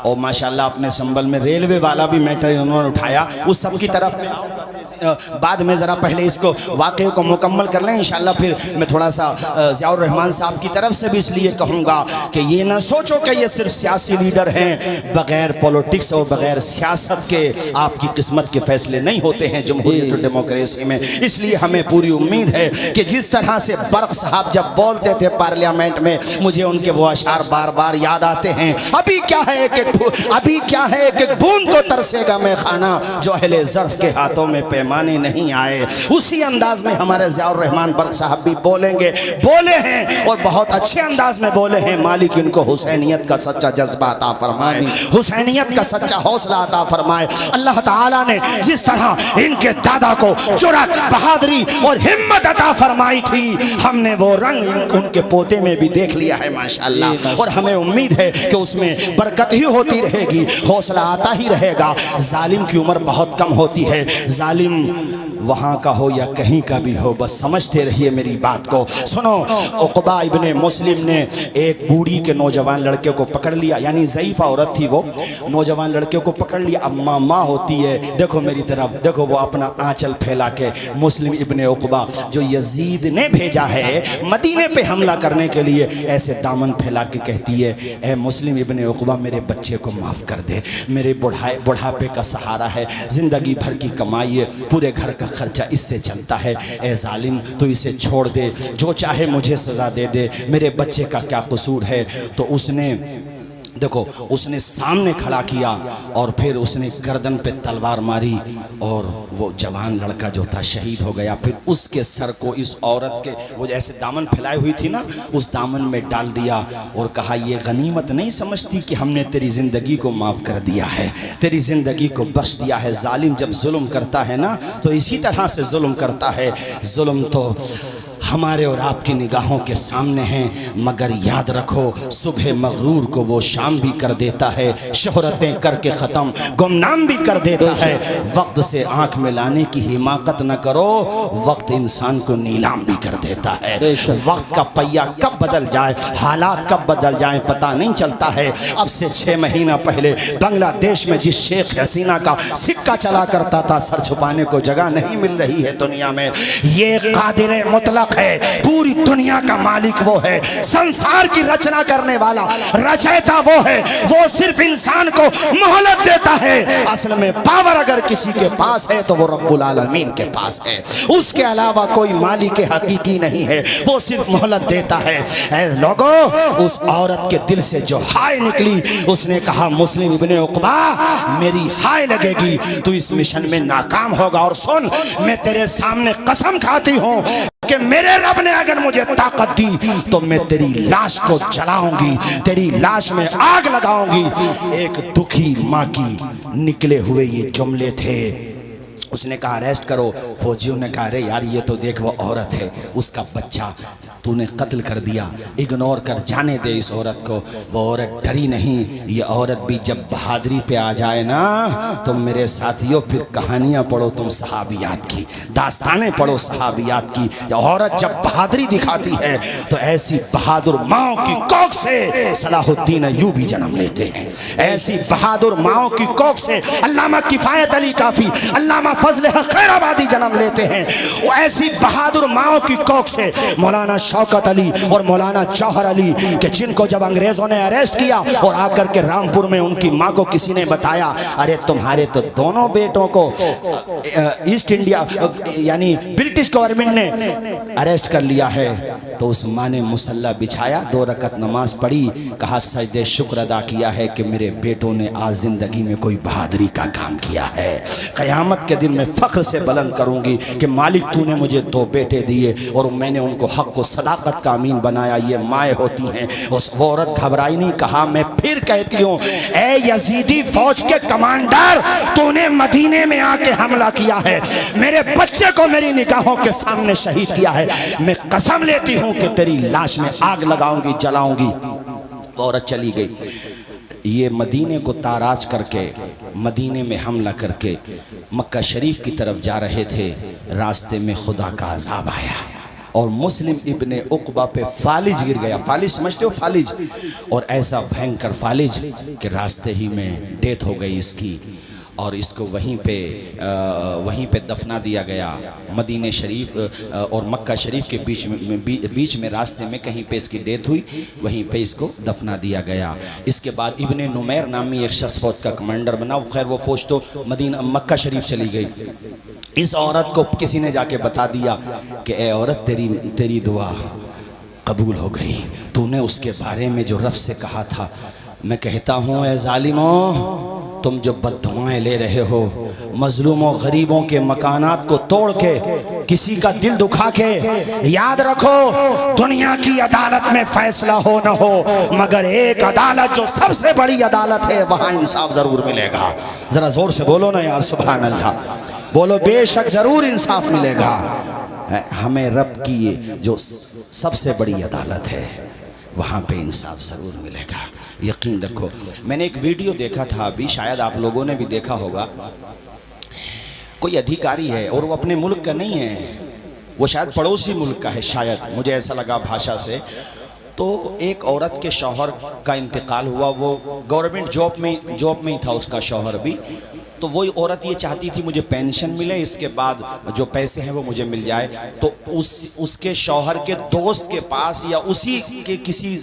[SPEAKER 1] और माशाल्लाह अपने संबल में रेलवे वाला भी मैटर उन्होंने उठाया। उस सब की तरफ में बाद में ज़रा पहले इसको वाक़े को मुकम्मल कर लें इंशाअल्लाह। फिर मैं थोड़ा सा ज़ियाउर रहमान साहब की तरफ से भी इसलिए कहूँगा कि ये ना सोचो कि ये सिर्फ सियासी लीडर हैं, बग़ैर पॉलिटिक्स और बग़ैर सियासत के आपकी किस्मत के फैसले नहीं होते हैं जमहूरियत और डेमोक्रेसी में। इसलिए हमें पूरी उम्मीद है कि जिस तरह से बर्क साहब जब बोलते थे पार्लियामेंट में, मुझे उनके वो अशार बार बार याद आते हैं। अभी क्या है एक बूंद तो तरसेगा मैं खाना, जो अहले ज़र्फ़ के हाथों में पैमा माने नहीं आए। उसी अंदाज में हमारे ज़ियाउर रहमान बख्श साहब भी बोले हैं और बहुत अच्छे अंदाज में बोले हैं। मालिक इनको हुसैनियत का सच्चा जज्बा अता फरमाए, हुसैनियत का सच्चा हौसला अता फरमाए। अल्लाह ताला ने जिस तरह इनके दादा को जुर्रत, बहादुरी और हिम्मत अता फरमाई थी, हमने वो रंग उनके पोते में भी देख लिया है माशाअल्लाह। और हमें उम्मीद है कि उसमें बरकत ही होती रहेगी, हौसला आता ही रहेगा। जालिम की उम्र बहुत कम होती है, जालिम वहाँ का हो या कहीं का भी हो, बस समझते रहिए मेरी बात को। सुनो, उक़बा इब्ने मुस्लिम ने एक बूढ़ी के नौजवान लड़के को पकड़ लिया, यानी ज़ईफ़ा औरत थी वो, नौजवान लड़के को पकड़ लिया। अब माँ होती है, देखो मेरी तरफ देखो, वो अपना आंचल फैला के मुस्लिम इब्ने उक़बा जो यजीद ने भेजा है मदीने पे हमला करने के लिए, ऐसे दामन फैला के कहती है, ए मुस्लिम इब्ने उक़बा मेरे बच्चे को माफ़ कर दे, मेरे बुढ़ापे का सहारा है, ज़िंदगी भर की कमाई है, पूरे घर का खर्चा इससे चलता है। ए जालिम तो इसे छोड़ दे, जो चाहे मुझे सज़ा दे दे, मेरे बच्चे का क्या कसूर है। तो उसने देखो, उसने सामने खड़ा किया और फिर उसने गर्दन पे तलवार मारी और वो जवान लड़का जो था शहीद हो गया। फिर उसके सर को इस औरत के, वो जैसे दामन फैलाई हुई थी ना, उस दामन में डाल दिया और कहा, ये गनीमत नहीं समझती कि हमने तेरी ज़िंदगी को माफ़ कर दिया है, तेरी ज़िंदगी को बख्श दिया है। जालिम जब जुल्म करता है ना तो इसी तरह से जुल्म करता है। जुल्म तो हमारे और आपकी निगाहों के सामने हैं, मगर याद रखो सुबह मगरूर को वो शाम भी कर देता है, शोहरतें करके ख़त्म गुमनाम भी कर देता है। वक्त से आंख मिलाने की हिमाकत न करो, वक्त इंसान को नीलाम भी कर देता है। वक्त का पहिया कब बदल जाए, हालात कब बदल जाए पता नहीं चलता है। अब से 6 महीना पहले बांग्लादेश में जिस शेख हसीना का सिक्का चला करता था, सर छुपाने को जगह नहीं मिल रही है दुनिया में। ये कादिर मुतलक है, पूरी दुनिया का मालिक वो है, संसार की रचना करने वाला रचयिता वो है। वो सिर्फ इंसान को मोहलत देता है। असल में पावर अगर किसी के पास है तो वो रब्बुल आलमीन के पास है, उसके अलावा कोई मालिक हकीकी नहीं है, वो सिर्फ मोहलत देता है। ऐ लोगों, उस औरत के दिल से जो हाय निकली, उसने कहा, मुस्लिम इब्ने उक़बा मेरी हाय लगेगी, तू इस मिशन में नाकाम होगा। और सुन, मैं तेरे सामने कसम खाती हूँ कि मेरे रब ने अगर मुझे ताकत दी तो मैं तेरी लाश को जलाऊंगी, तेरी लाश में आग लगाऊंगी। एक दुखी माँ की निकले हुए ये जुमले थे। उसने कहा, अरेस्ट करो। फौजियों ने कहा, अरे यार ये तो देख वो औरत है, उसका बच्चा तूने कत्ल कर दिया, इग्नोर कर, जाने दे इस औरत को। वो औरत डरी नहीं। ये औरत भी जब बहादुरी पे आ जाए ना तो मेरे साथियों फिर कहानियाँ पढ़ो तुम सहाबियात की, दास्तानें पढ़ो सहाबियात की। ये औरत जब बहादुरी दिखाती है तो ऐसी बहादुर माओ की कोख से सलाहुद्दीन अय्यूबी जन्म लेते हैं। ऐसी बहादुर माओ की कोख से अल्लामा किफायत अली काफ़ी, अल्लामा फजल हक खैराबादी जन्म लेते हैं। वो ऐसी बहादुर माओ की कोख से मौलाना शौकत अली और मौलाना जौहर अली के, जिनको जब अंग्रेजों ने अरेस्ट किया और आकर के रामपुर में उनकी माँ को किसी ने बताया, अरे तुम्हारे तो दोनों बेटों को ईस्ट इंडिया यानी ब्रिटिश गवर्नमेंट ने अरेस्ट कर लिया है, तो उस माँ ने मुसल्ला बिछाया, 2 रकत नमाज पढ़ी, कहा सजदे शुक्र अदा किया है कि मेरे बेटों ने आज जिंदगी में कोई बहादुरी का काम किया है। क़यामत के दिन मैं फ़ख्र से बुलंद करूंगी कि मालिक तूने मुझे 2 बेटे दिए और मैंने उनको हक को सदाकत का अमीन बनाया। ये माएँ होती हैं। उस वो औरत घबराई नहीं। कहा, मैं फिर कहती हूँ, ए यजीदी फौज के कमांडर, तूने मदीने में आके हमला किया है, मेरे बच्चे को मेरी निगाहों के सामने शहीद किया है, मैं कसम लेती हूँ कि तेरी लाश में आग लगाऊंगी, जलाऊंगी। औरत चली गई। ये मदीने को ताराज करके, मदीने में हमला करके मक्का शरीफ की तरफ जा रहे थे। रास्ते में खुदा का अज़ाब आया और मुस्लिम इब्ने उक़बा पे फालिज गिर गया। फालिज समझते हो, फालिज? और ऐसा भयंकर फालिज कि रास्ते ही में डेथ हो गई इसकी और इसको वहीं पे दफना दिया गया। मदीने शरीफ और मक्का शरीफ के बीच में रास्ते में कहीं पे इसकी डेथ हुई, वहीं पे इसको दफना दिया गया। इसके बाद इब्ने नुमैर नामी एक शख्स फौज का कमांडर बना। खैर वो फौज तो मक्का शरीफ चली गई। इस औरत को किसी ने जाके बता दिया कि ए औरत, तेरी दुआ कबूल हो गई, तूने उसके बारे में जो रब से कहा था। मैं कहता हूँ, ए जालिमों, तुम जो बद्दुआएं ले रहे हो, मजलूमों गरीबों के मकानात को तोड़ के, किसी का दिल दुखा के, याद रखो दुनिया की अदालत में फैसला हो न हो, मगर एक अदालत जो सबसे बड़ी अदालत है, वहां इंसाफ जरूर मिलेगा। जरा जोर से बोलो ना यार, सुभान अल्लाह बोलो, बेशक जरूर इंसाफ मिलेगा। हमें रब की जो सबसे बड़ी अदालत है, वहाँ पे इंसाफ ज़रूर मिलेगा, यकीन रखो। मैंने एक वीडियो देखा था अभी, शायद आप लोगों ने भी देखा होगा। कोई अधिकारी है और वो अपने मुल्क का नहीं है, वो शायद पड़ोसी मुल्क का है, शायद मुझे ऐसा लगा भाषा से। तो एक औरत के शौहर का इंतकाल हुआ, वो गवर्नमेंट जॉब में ही था उसका शौहर भी। तो वही औरत ये चाहती थी मुझे पेंशन मिले, इसके बाद जो पैसे हैं वो मुझे मिल जाए। तो उसके शौहर के दोस्त के पास या उसी के किसी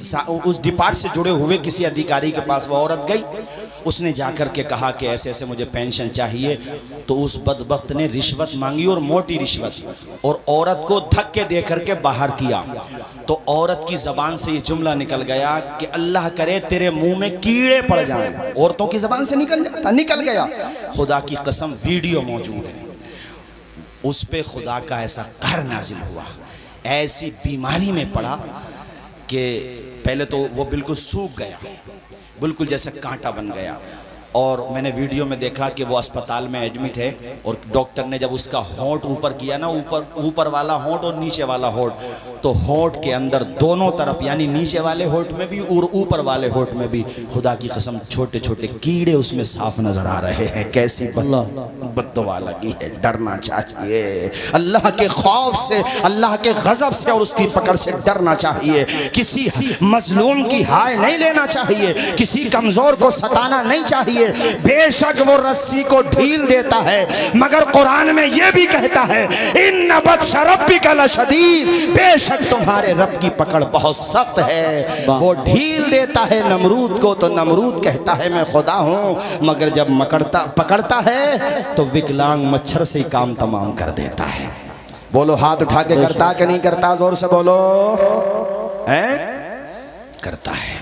[SPEAKER 1] उस डिपार्ट से जुड़े हुए किसी अधिकारी के पास वो औरत गई। उसने जाकर के कहा कि ऐसे ऐसे मुझे पेंशन चाहिए। तो उस बदबख्त ने रिश्वत मांगी, और मोटी रिश्वत, और औरत को धक्के दे करके बाहर किया। तो औरत की ज़बान से ये जुमला निकल गया कि अल्लाह करे तेरे मुंह में कीड़े पड़ जाएं। औरतों की ज़बान से निकल गया। खुदा की कसम वीडियो मौजूद है, उस पे खुदा का ऐसा कहर नाजिल हुआ, ऐसी बीमारी में पड़ा कि पहले तो वो बिल्कुल सूख गया, बिल्कुल जैसे कांटा बन गया। और मैंने वीडियो में देखा कि वो अस्पताल में एडमिट है, और डॉक्टर ने जब उसका होंठ ऊपर किया ना, ऊपर वाला होंठ और नीचे वाला होंठ, तो होंठ के अंदर दोनों तरफ, यानी नीचे वाले होंठ में भी और ऊपर वाले होंठ में भी, खुदा की कसम छोटे छोटे कीड़े उसमें साफ नजर आ रहे हैं। कैसी बद्दुआ लगी है। डरना चाहिए अल्लाह के खौफ से, अल्लाह के गजब से और उसकी पकड़ से डरना चाहिए। किसी मजलूम की हाय नहीं लेना चाहिए, किसी कमजोर को सताना नहीं चाहिए। बेशक वो रस्सी को ढील देता है, मगर कुरान में ये भी कहता है इन्न बत्श रब्बिका लशदीद, बेशक तुम्हारे रब की पकड़ बहुत सख्त है। वो ढील देता है नमरूद को, तो नमरूद कहता है मैं खुदा हूं, मगर जब पकड़ता है तो विकलांग मच्छर से ही काम तमाम कर देता है। बोलो हाथ उठा के करता कि नहीं करता? जोर से बोलो। हैं? करता है।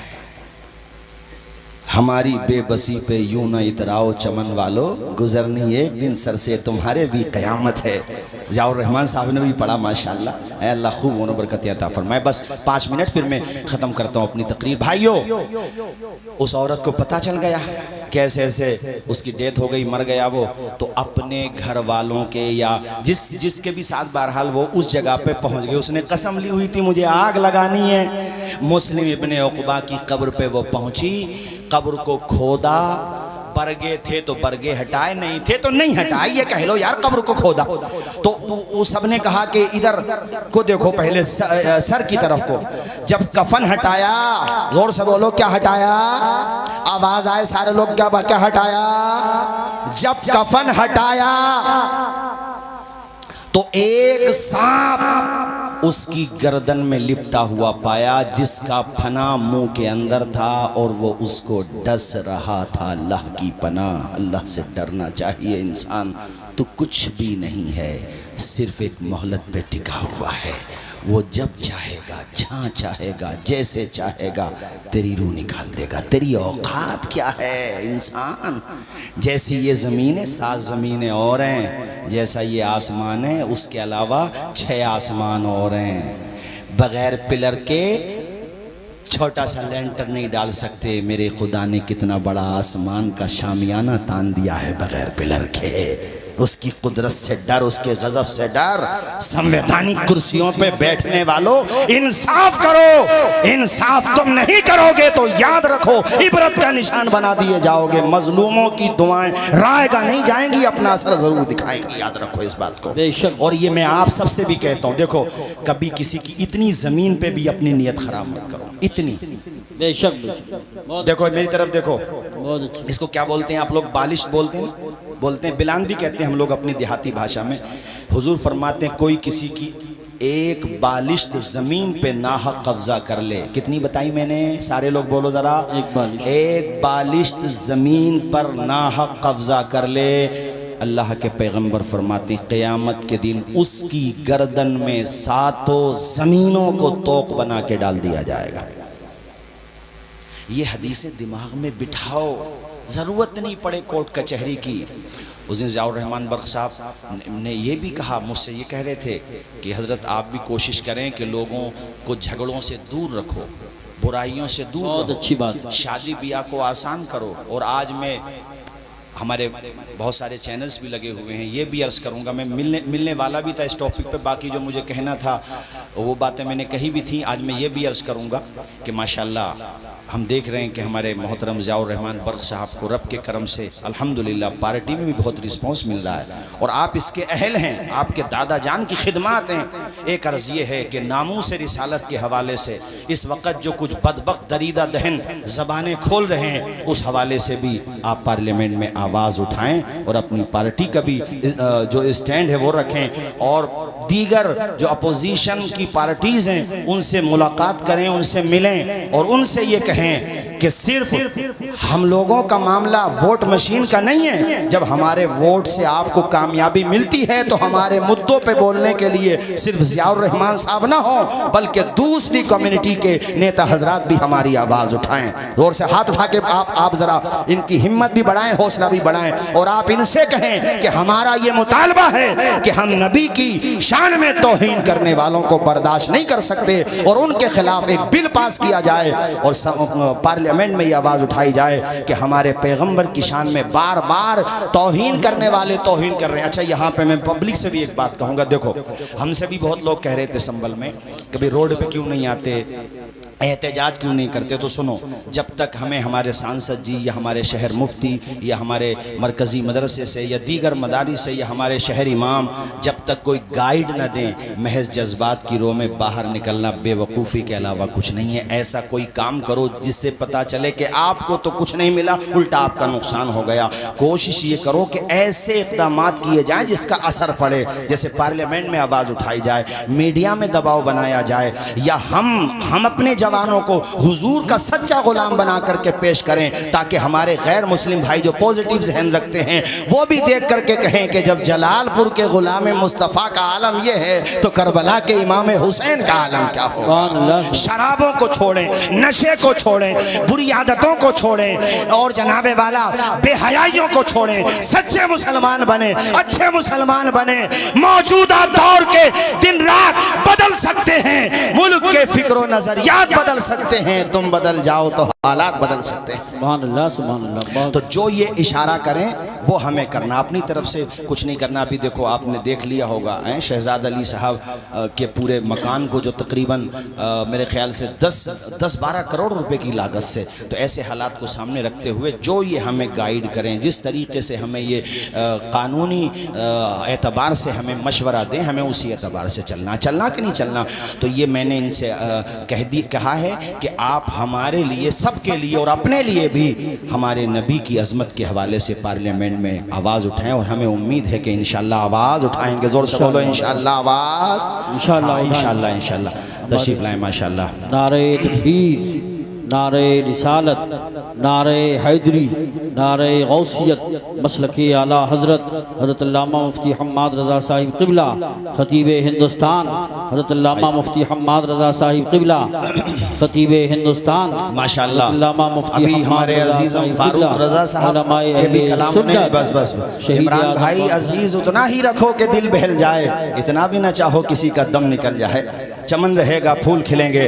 [SPEAKER 1] हमारी बेबसी पे यूं न इतराओ चमन वालों, गुजरनी एक दिन सर से तुम्हारे भी कयामत है। ज़ियाउर रहमान साहब ने भी पढ़ा, माशाल्लाह। अल्लाह खूब उन्हें बरकतें अता फरमाए। बस 5 मिनट फिर मैं ख़त्म करता हूँ अपनी तकरीर। भाइयों, उस औरत को पता चल गया कैसे ऐसे उसकी डेथ हो गई, मर गया वो। तो अपने घर वालों के या जिसके भी साथ बहरहाल वो उस जगह पे पहुँच गए। उसने कसम ली हुई थी मुझे आग लगानी है। मुस्लिम इब्ने उक़बा की कब्र पे वो पहुँची, कब्र को खोदा, बरगे थे तो बरगे हटाए, नहीं थे तो नहीं हटाए, ये कह लो यार। कब्र को खोदा तो सबने कहा कि इधर को देखो, पहले सर की तरफ को। जब कफन हटाया, जोर से बोलो क्या हटाया, आवाज आए सारे लोग, क्या हटाया? जब कफन हटाया तो एक सांप उसकी गर्दन में लिपटा हुआ पाया, जिसका फना मुंह के अंदर था और वो उसको डस रहा था। अल्लाह की पनाह, अल्लाह से डरना चाहिए इंसान। तो कुछ भी नहीं है, सिर्फ एक मोहलत पे टिका हुआ है। वो जब चाहेगा, जहाँ चाहेगा, जैसे चाहेगा तेरी रूह निकाल देगा। तेरी औकात क्या है इंसान? जैसी ये ज़मीन है 7 ज़मीनें और हैं, जैसा ये आसमान है उसके अलावा 6 आसमान और हैं। बग़ैर पिलर के छोटा सा लेंटर नहीं डाल सकते। मेरे खुदा ने कितना बड़ा आसमान का शामियाना तान दिया है बग़ैर पिलर के। उसकी कुदरत से डर, उसके गजब से डर। संवैधानिक कुर्सियों पे बैठने वालों, इंसाफ करो। इंसाफ तुम नहीं करोगे तो याद रखो इबरत का निशान बना दिए जाओगे। मजलूमों की दुआएं रायगा नहीं जाएंगी, अपना असर जरूर दिखाएंगी। याद रखो इस बात को। और ये मैं आप सबसे भी कहता हूँ, देखो कभी किसी की इतनी जमीन पे भी अपनी नीयत खराब मत करो। इतनी
[SPEAKER 2] बेशक।
[SPEAKER 1] देखो मेरी तरफ देखो, इसको क्या बोलते हैं आप लोग? बालिश बोलते हैं, बोलते हैं बिलान भी कहते हैं हम लोग अपनी देहाती भाषा में। हुजूर फरमाते हैं कोई किसी की एक बालिश्त जमीन पे नाहक कब्जा कर ले। कितनी बताई मैंने? सारे लोग बोलो जरा। एक बालिश्त जमीन पर नाहक कब्जा कर ले, अल्लाह के पैगंबर फरमाते हैं क़यामत के दिन उसकी गर्दन में 7 ज़मीनों को तोक बना के डाल दिया जाएगा। ये हदीसें दिमाग में बिठाओ, ज़रूरत नहीं पड़े कोर्ट कचहरी की। उस दिन ज़ियाउर रहमान बर्क साहब ने ये भी कहा, मुझसे ये कह रहे थे कि हज़रत आप भी कोशिश करें कि लोगों को झगड़ों से दूर रखो, बुराइयों से दूर
[SPEAKER 2] बहुत
[SPEAKER 1] रहो,
[SPEAKER 2] अच्छी बात।
[SPEAKER 1] शादी ब्याह को आसान करो। और आज मैं हमारे बहुत सारे चैनल्स भी लगे हुए हैं, ये भी अर्ज़ करूँगा, मैं मिलने वाला भी था इस टॉपिक पे, बाकी जो मुझे कहना था वो बातें मैंने कही भी थी। आज मैं ये भी अर्ज़ करूँगा कि माशाल्लाह हम देख रहे हैं कि हमारे मोहतरम ज़ियाउर रहमान बर्क साहब को रब के करम से अल्हम्दुलिल्लाह पार्टी में भी बहुत रिस्पांस मिल रहा है और आप इसके अहल हैं, आपके दादा जान की खिदमत हैं। एक अर्ज़ ये है कि नामूस रिसालत के हवाले से इस वक्त जो कुछ बदबख्त दरीदा दहन ज़बानें खोल रहे हैं, उस हवाले से भी आप पार्लियामेंट में आवाज़ उठाएं और अपनी पार्टी का भी जो स्टैंड है वो रखें। और दीगर जो अपोजिशन की पार्टीज़ हैं उनसे मुलाकात करें, उनसे मिलें और उनसे ये कहें कि सिर्फ हम लोगों का मामला वोट मशीन का नहीं है। जब हमारे वोट से आपको कामयाबी मिलती है तो हमारे मुद्दों पे बोलने के लिए सिर्फ ज़ियाउर रहमान साहब ना हो, बल्कि दूसरी कम्युनिटी के नेता हजरात भी हमारी आवाज़ उठाएं। जोर से हाथ उठा के आप ज़रा इनकी हिम्मत भी बढ़ाएं, हौसला भी बढ़ाएं और आप इनसे कहें कि हमारा ये मुतालबा है कि हम नबी की शान में तौहीन करने वालों को बर्दाश्त नहीं कर सकते और उनके खिलाफ एक बिल पास किया जाए और पार्लियामेंट में ये आवाज़ उठाई जाए कि हमारे पैगंबर की शान में बार बार तौहीन करने वाले तौहीन कर रहे हैं। अच्छा, यहाँ पे मैं पब्लिक से भी एक बात कहूँगा, देखो हमसे भी बहुत लोग कह रहे थे संभल में कभी रोड पे क्यों नहीं आते, एहतजाज क्यों नहीं करते। तो सुनो, जब तक हमें हमारे सांसद जी या हमारे शहर मुफ्ती या हमारे मरकज़ी मदरसे से या दीगर मदारिस से या हमारे शहर इमाम जब तक कोई गाइड न दें, महज जज्बात की रो में बाहर निकलना बेवकूफ़ी के अलावा कुछ नहीं है। ऐसा कोई काम करो जिससे पता चले कि आपको तो कुछ नहीं मिला, उल्टा आपका नुकसान हो गया। कोशिश ये करो कि ऐसे इक़दाम किए जाएँ जिसका असर पड़े, जैसे पार्लियामेंट में आवाज़ उठाई जाए, मीडिया में दबाव बनाया जाए, या हम अपने जवानों को हुजूर का सच्चा गुलाम बना करके पेश करें ताकि हमारे गैर मुस्लिम भाई जो पॉजिटिव जहन रखते हैं वो भी देख करके कहें कि जब जलालपुर के गुलाम मुस्तफ़ा का आलम ये है तो करबला के इमाम हुसैन का आलम क्या होगा। शराबों को छोड़ें, नशे को छोड़ें, बुरी आदतों को छोड़ें और जनाबे वाला बेहयाइयों को छोड़ें, सच्चे मुसलमान बने, अच्छे मुसलमान बने। मौजूदा दौर के दिन रात बदल सकते हैं, मुल्क के फिक्र नजरियात बदल सकते हैं, तुम बदल जाओ तो हालात बदल सकते हैं।
[SPEAKER 2] सुभान अल्लाह, सुभान अल्लाह।
[SPEAKER 1] तो जो ये इशारा करें वो हमें करना, अपनी तरफ से कुछ नहीं करना। अभी देखो आपने देख लिया होगा शहजाद अली साहब के पूरे मकान को जो तकरीबन मेरे ख्याल से 10-12 करोड़ रुपए की लागत से, तो ऐसे हालात को सामने रखते हुए जो ये हमें गाइड करें, जिस तरीके से हमें ये कानूनी एतबार से हमें मशवरा दें, हमें उसी एतबार से चलना कि नहीं चलना। तो ये मैंने इनसे कहा है कि आप हमारे लिए, सबके लिए और अपने लिए भी हमारे नबी की अज़मत के हवाले से पार्लियामेंट में आवाज़ उठाएं और हमें उम्मीद है कि इंशाअल्लाह आवाज़ उठाएंगे। जोर से बोलो इंशाअल्लाह आवाज़, इंशाअल्लाह इंशाअल्लाह तशरीफ़ लाएं माशाअल्लाह।
[SPEAKER 2] नारे तकबीर, नारे रिसालत, नारे हैदरी, नारे गौसियत, मसलके आला हज़रत हज़रत अल्लामा मुफ्ती हम्माद रज़ा साहिब क़िबला, ख़तीब हिंदुस्तान हज़रत अल्लामा मुफ्ती हम्माद रज़ा साहिब क़िबला, ख़तीब हिंदुस्तान
[SPEAKER 1] माशाअल्लाह।
[SPEAKER 2] अल्लामा मुफ्ती
[SPEAKER 1] अभी हमारे अजीज़ फारूक रज़ा साहब के भी कलाम नहीं, बस इमरान भाई अजीज़ उतना ही रखो कि दिल बहल जाए, इतना भी ना चाहो किसी का दम निकल जाए। चमन रहेगा, फूल खिलेंगे,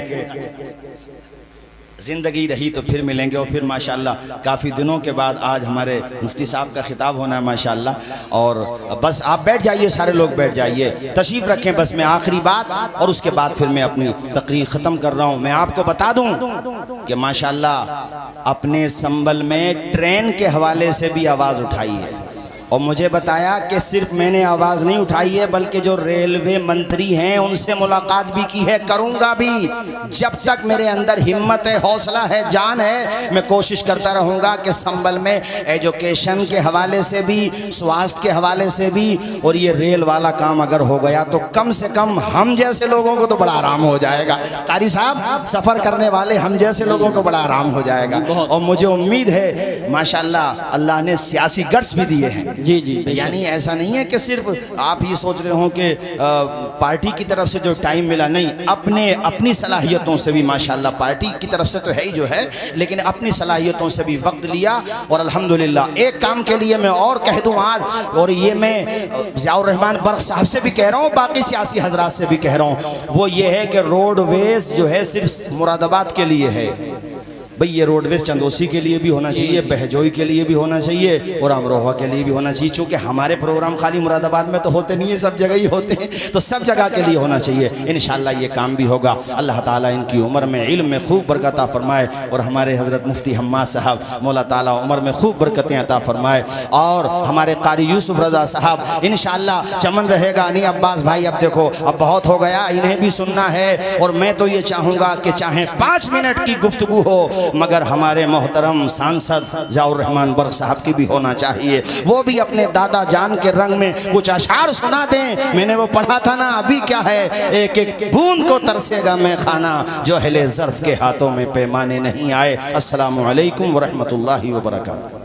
[SPEAKER 1] ज़िंदगी रही तो फिर मिलेंगे। और फिर माशाअल्लाह काफ़ी दिनों के बाद आज हमारे मुफ्ती साहब का खिताब होना है माशाअल्लाह। और बस आप बैठ जाइए, सारे लोग बैठ जाइए, तशरीफ़ रखें। बस मैं आखिरी बात और उसके बाद फिर मैं अपनी तकरीर ख़त्म कर रहा हूँ। मैं आपको बता दूँ कि माशाअल्लाह अपने संबल में ट्रेन के हवाले से भी आवाज़ उठाई है और मुझे बताया कि सिर्फ मैंने आवाज़ नहीं उठाई है बल्कि जो रेलवे मंत्री हैं उनसे मुलाकात भी की है, करूँगा भी। जब तक मेरे अंदर हिम्मत है, हौसला है, जान है, मैं कोशिश करता रहूँगा कि संबल में एजुकेशन के हवाले से भी, स्वास्थ्य के हवाले से भी, और ये रेल वाला काम अगर हो गया तो कम से कम हम जैसे लोगों को तो बड़ा आराम हो जाएगा। कारी साहब, सफ़र करने वाले हम जैसे लोगों को बड़ा आराम हो जाएगा। और मुझे उम्मीद है माशाअल्लाह अल्लाह ने सियासी गट्स भी दिए हैं,
[SPEAKER 2] जी जी
[SPEAKER 1] यानी ऐसा नहीं है कि सिर्फ आप ये सोच रहे हो कि पार्टी की तरफ से जो टाइम मिला, नहीं, अपनी सलाहियतों से भी माशाल्लाह, पार्टी की तरफ से तो है ही जो है, लेकिन अपनी सलाहियतों से भी वक्त लिया। और अल्हम्दुलिल्लाह एक काम के लिए मैं और कह दूं आज, और ये मैं ज़ियाउर रहमान बर्क साहब से भी कह रहा हूँ, बाकी सियासी हजरात से भी कह रहा हूँ, वो ये है कि रोडवेज जो है सिर्फ मुरादाबाद के लिए है। भाई ये रोडवेज चंदोसी के लिए भी होना चाहिए, बहजोई के लिए भी होना चाहिए, और अमरोहा के लिए भी होना चाहिए। चूँकि हमारे प्रोग्राम खाली मुरादाबाद में तो होते नहीं है, सब जगह ही होते हैं, तो सब जगह के लिए होना चाहिए। इंशाअल्लाह ये काम भी होगा। अल्लाह ताला इनकी उम्र में, इल्म में खूब बरकत फरमाए, और हमारे हज़रत मुफ्ती हम्माद साहब, मौला ताला उम्र में खूब बरकतें अता फरमाए, और हमारे कारी यूसुफ रज़ा साहब इंशाअल्लाह चमन रहेगा। नहीं अब्बास भाई, अब देखो अब बहुत हो गया, इन्हें भी सुनना है, और मैं तो ये चाहूँगा कि चाहे 5 मिनट की गुफ्तगू हो, मगर हमारे मोहतरम सांसद ज़ियाउर रहमान बर्क साहब की भी होना चाहिए। वो भी अपने दादा जान के रंग में कुछ अशार सुना दें। मैंने वो पढ़ा था ना, अभी क्या है, एक एक बूंद को तरसेगा मैं खाना, जो अहले ज़र्फ़ के हाथों में पैमाने नहीं आए। अस्सलामु अलैकुम व रहमतुल्लाहि व बरकातहू।